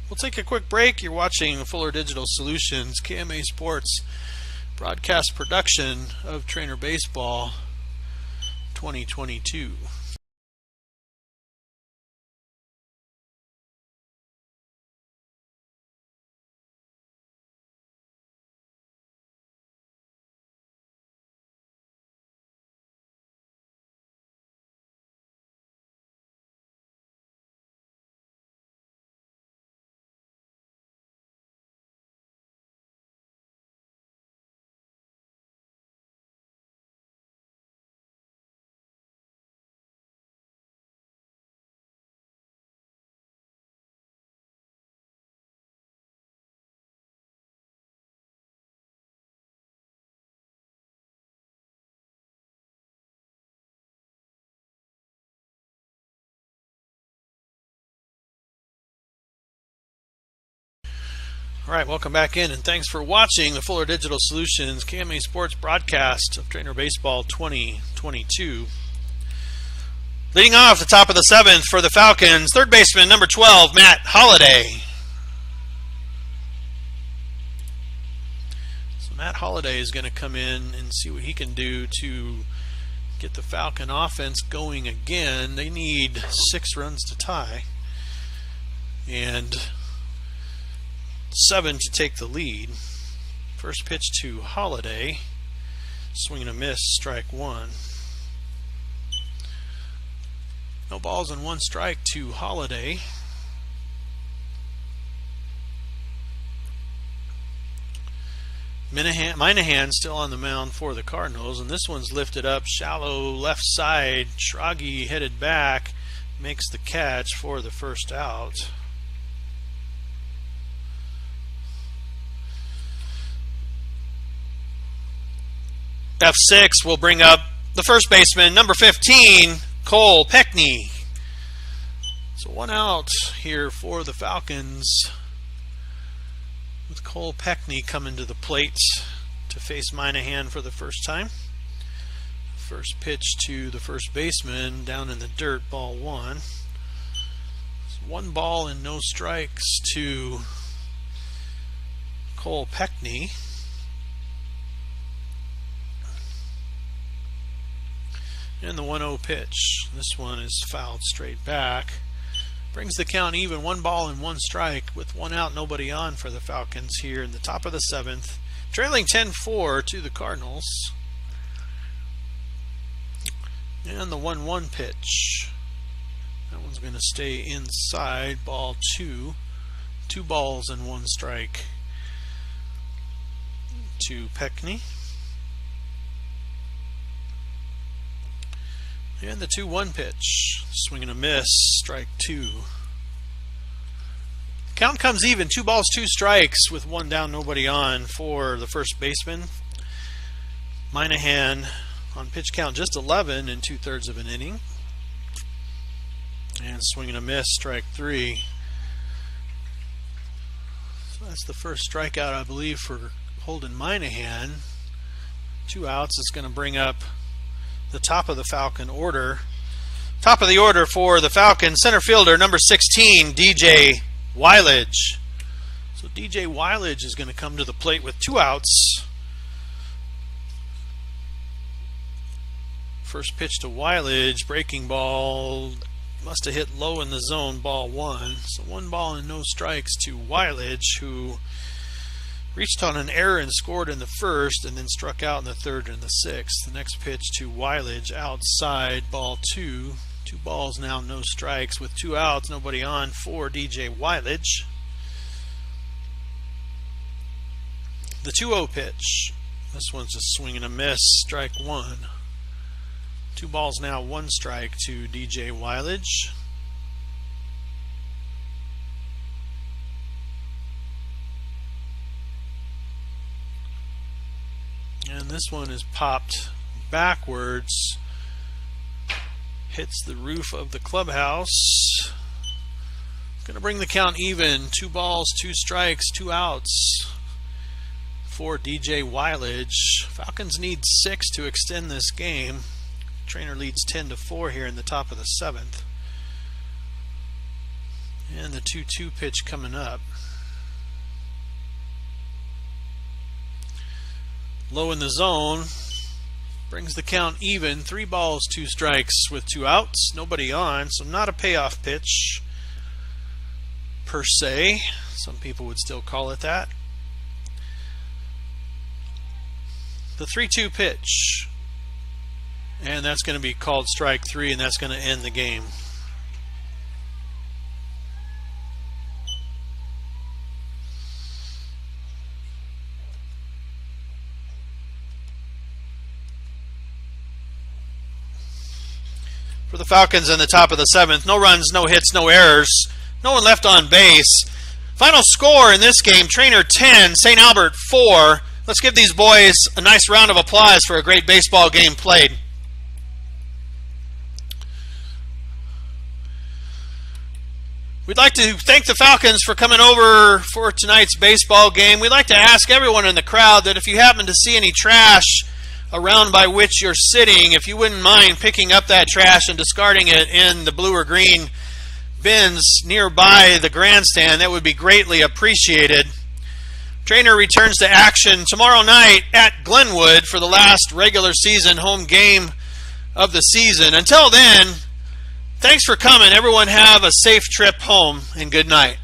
We'll take a quick break. You're watching Fuller Digital Solutions, KMA Sports broadcast production of Treynor Baseball 2022. All right, welcome back in, and thanks for watching the Fuller Digital Solutions KMA Sports broadcast of Treynor Baseball 2022. Leading off the top of the 7th for the Falcons, third baseman number 12, Matt Holliday. So Matt Holliday is going to come in and see what he can do to get the Falcon offense going again. They need 6 runs to tie and 7 to take the lead. First pitch to Holliday. Swing and a miss, strike 1. No balls and 1 strike to Holliday. Minahan still on the mound for the Cardinals, and this one's lifted up shallow left side. Schrage headed back, makes the catch for the first out. F6 will bring up the first baseman, number 15, Cole Peckney. So 1 out here for the Falcons, with Cole Peckney coming to the plate to face Minahan for the first time. First pitch to the first baseman, down in the dirt, ball 1. So 1 ball and no strikes to Cole Peckney. And the 1-0 pitch. This one is fouled straight back. Brings the count even, 1 ball and 1 strike with 1 out, nobody on for the Falcons here in the top of the 7th. Trailing 10-4 to the Cardinals. And the 1-1 pitch. That one's going to stay inside, ball 2. 2 balls and 1 strike to Peckney. And the 2-1 pitch, swing and a miss, strike 2. Count comes even, 2 balls, 2 strikes with 1 down, nobody on for the first baseman. Minahan on pitch count just 11 in 2/3 of an inning. And swing and a miss, strike 3. So that's the first strikeout, I believe, for Holden Minahan. 2 outs. It's going to bring up the top of the Falcon order. Top of the order for the Falcons, center fielder number 16, DJ Weilage. So DJ Weilage is going to come to the plate with 2 outs. First pitch to Weilage, breaking ball, must have hit low in the zone, ball 1. So 1 ball and no strikes to Weilage, who reached on an error and scored in the first, and then struck out in the 3rd and the 6th. The next pitch to Weilage, outside, ball 2. 2 balls now, no strikes, with 2 outs, nobody on for DJ Weilage. The 2-0 pitch. This one's a swing and a miss, strike 1. 2 balls now, 1 strike to DJ Weilage. And this one is popped backwards, hits the roof of the clubhouse. Going to bring the count even, 2 balls, 2 strikes, 2 outs for DJ Weilage. Falcons need 6 to extend this game. Treynor leads 10-4 here in the top of the 7th. And the 2-2 pitch coming up. Low in the zone, brings the count even, 3 balls, 2 strikes with 2 outs, nobody on, so not a payoff pitch per se. Some people would still call it that. The 3-2 pitch, and that's going to be called strike 3, and that's going to end the game. For the Falcons in the top of the 7th, no runs, no hits, no errors, no one left on base. Final score in this game, Treynor 10, St. Albert 4. Let's give these boys a nice round of applause for a great baseball game played. We'd like to thank the Falcons for coming over for tonight's baseball game. We'd like to ask everyone in the crowd that if you happen to see any trash around by which you're sitting, if you wouldn't mind picking up that trash and discarding it in the blue or green bins nearby the grandstand, that would be greatly appreciated. Treynor returns to action tomorrow night at Glenwood for the last regular season home game of the season. Until then, thanks for coming. Everyone have a safe trip home, and good night.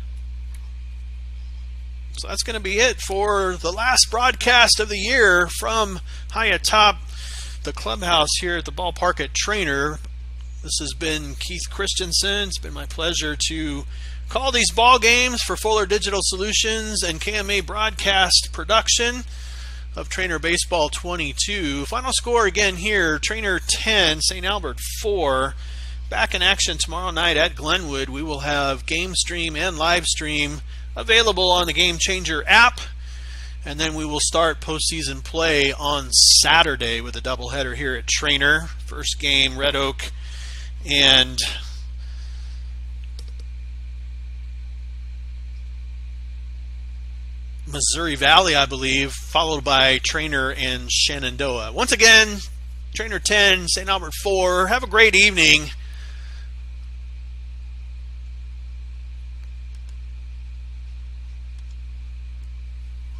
So that's going to be it for the last broadcast of the year from high atop the clubhouse here at the ballpark at Treynor. This has been Keith Christensen. It's been my pleasure to call these ball games for Fuller Digital Solutions and KMA Broadcast production of Treynor Baseball 22. Final score again here, Treynor 10, St. Albert 4. Back in action tomorrow night at Glenwood. We will have game stream and live stream available on the Game Changer app. And then we will start postseason play on Saturday with a doubleheader here at Treynor. First game, Red Oak and Missouri Valley, I believe, followed by Treynor and Shenandoah. Once again, Treynor 10, St. Albert 4. Have a great evening.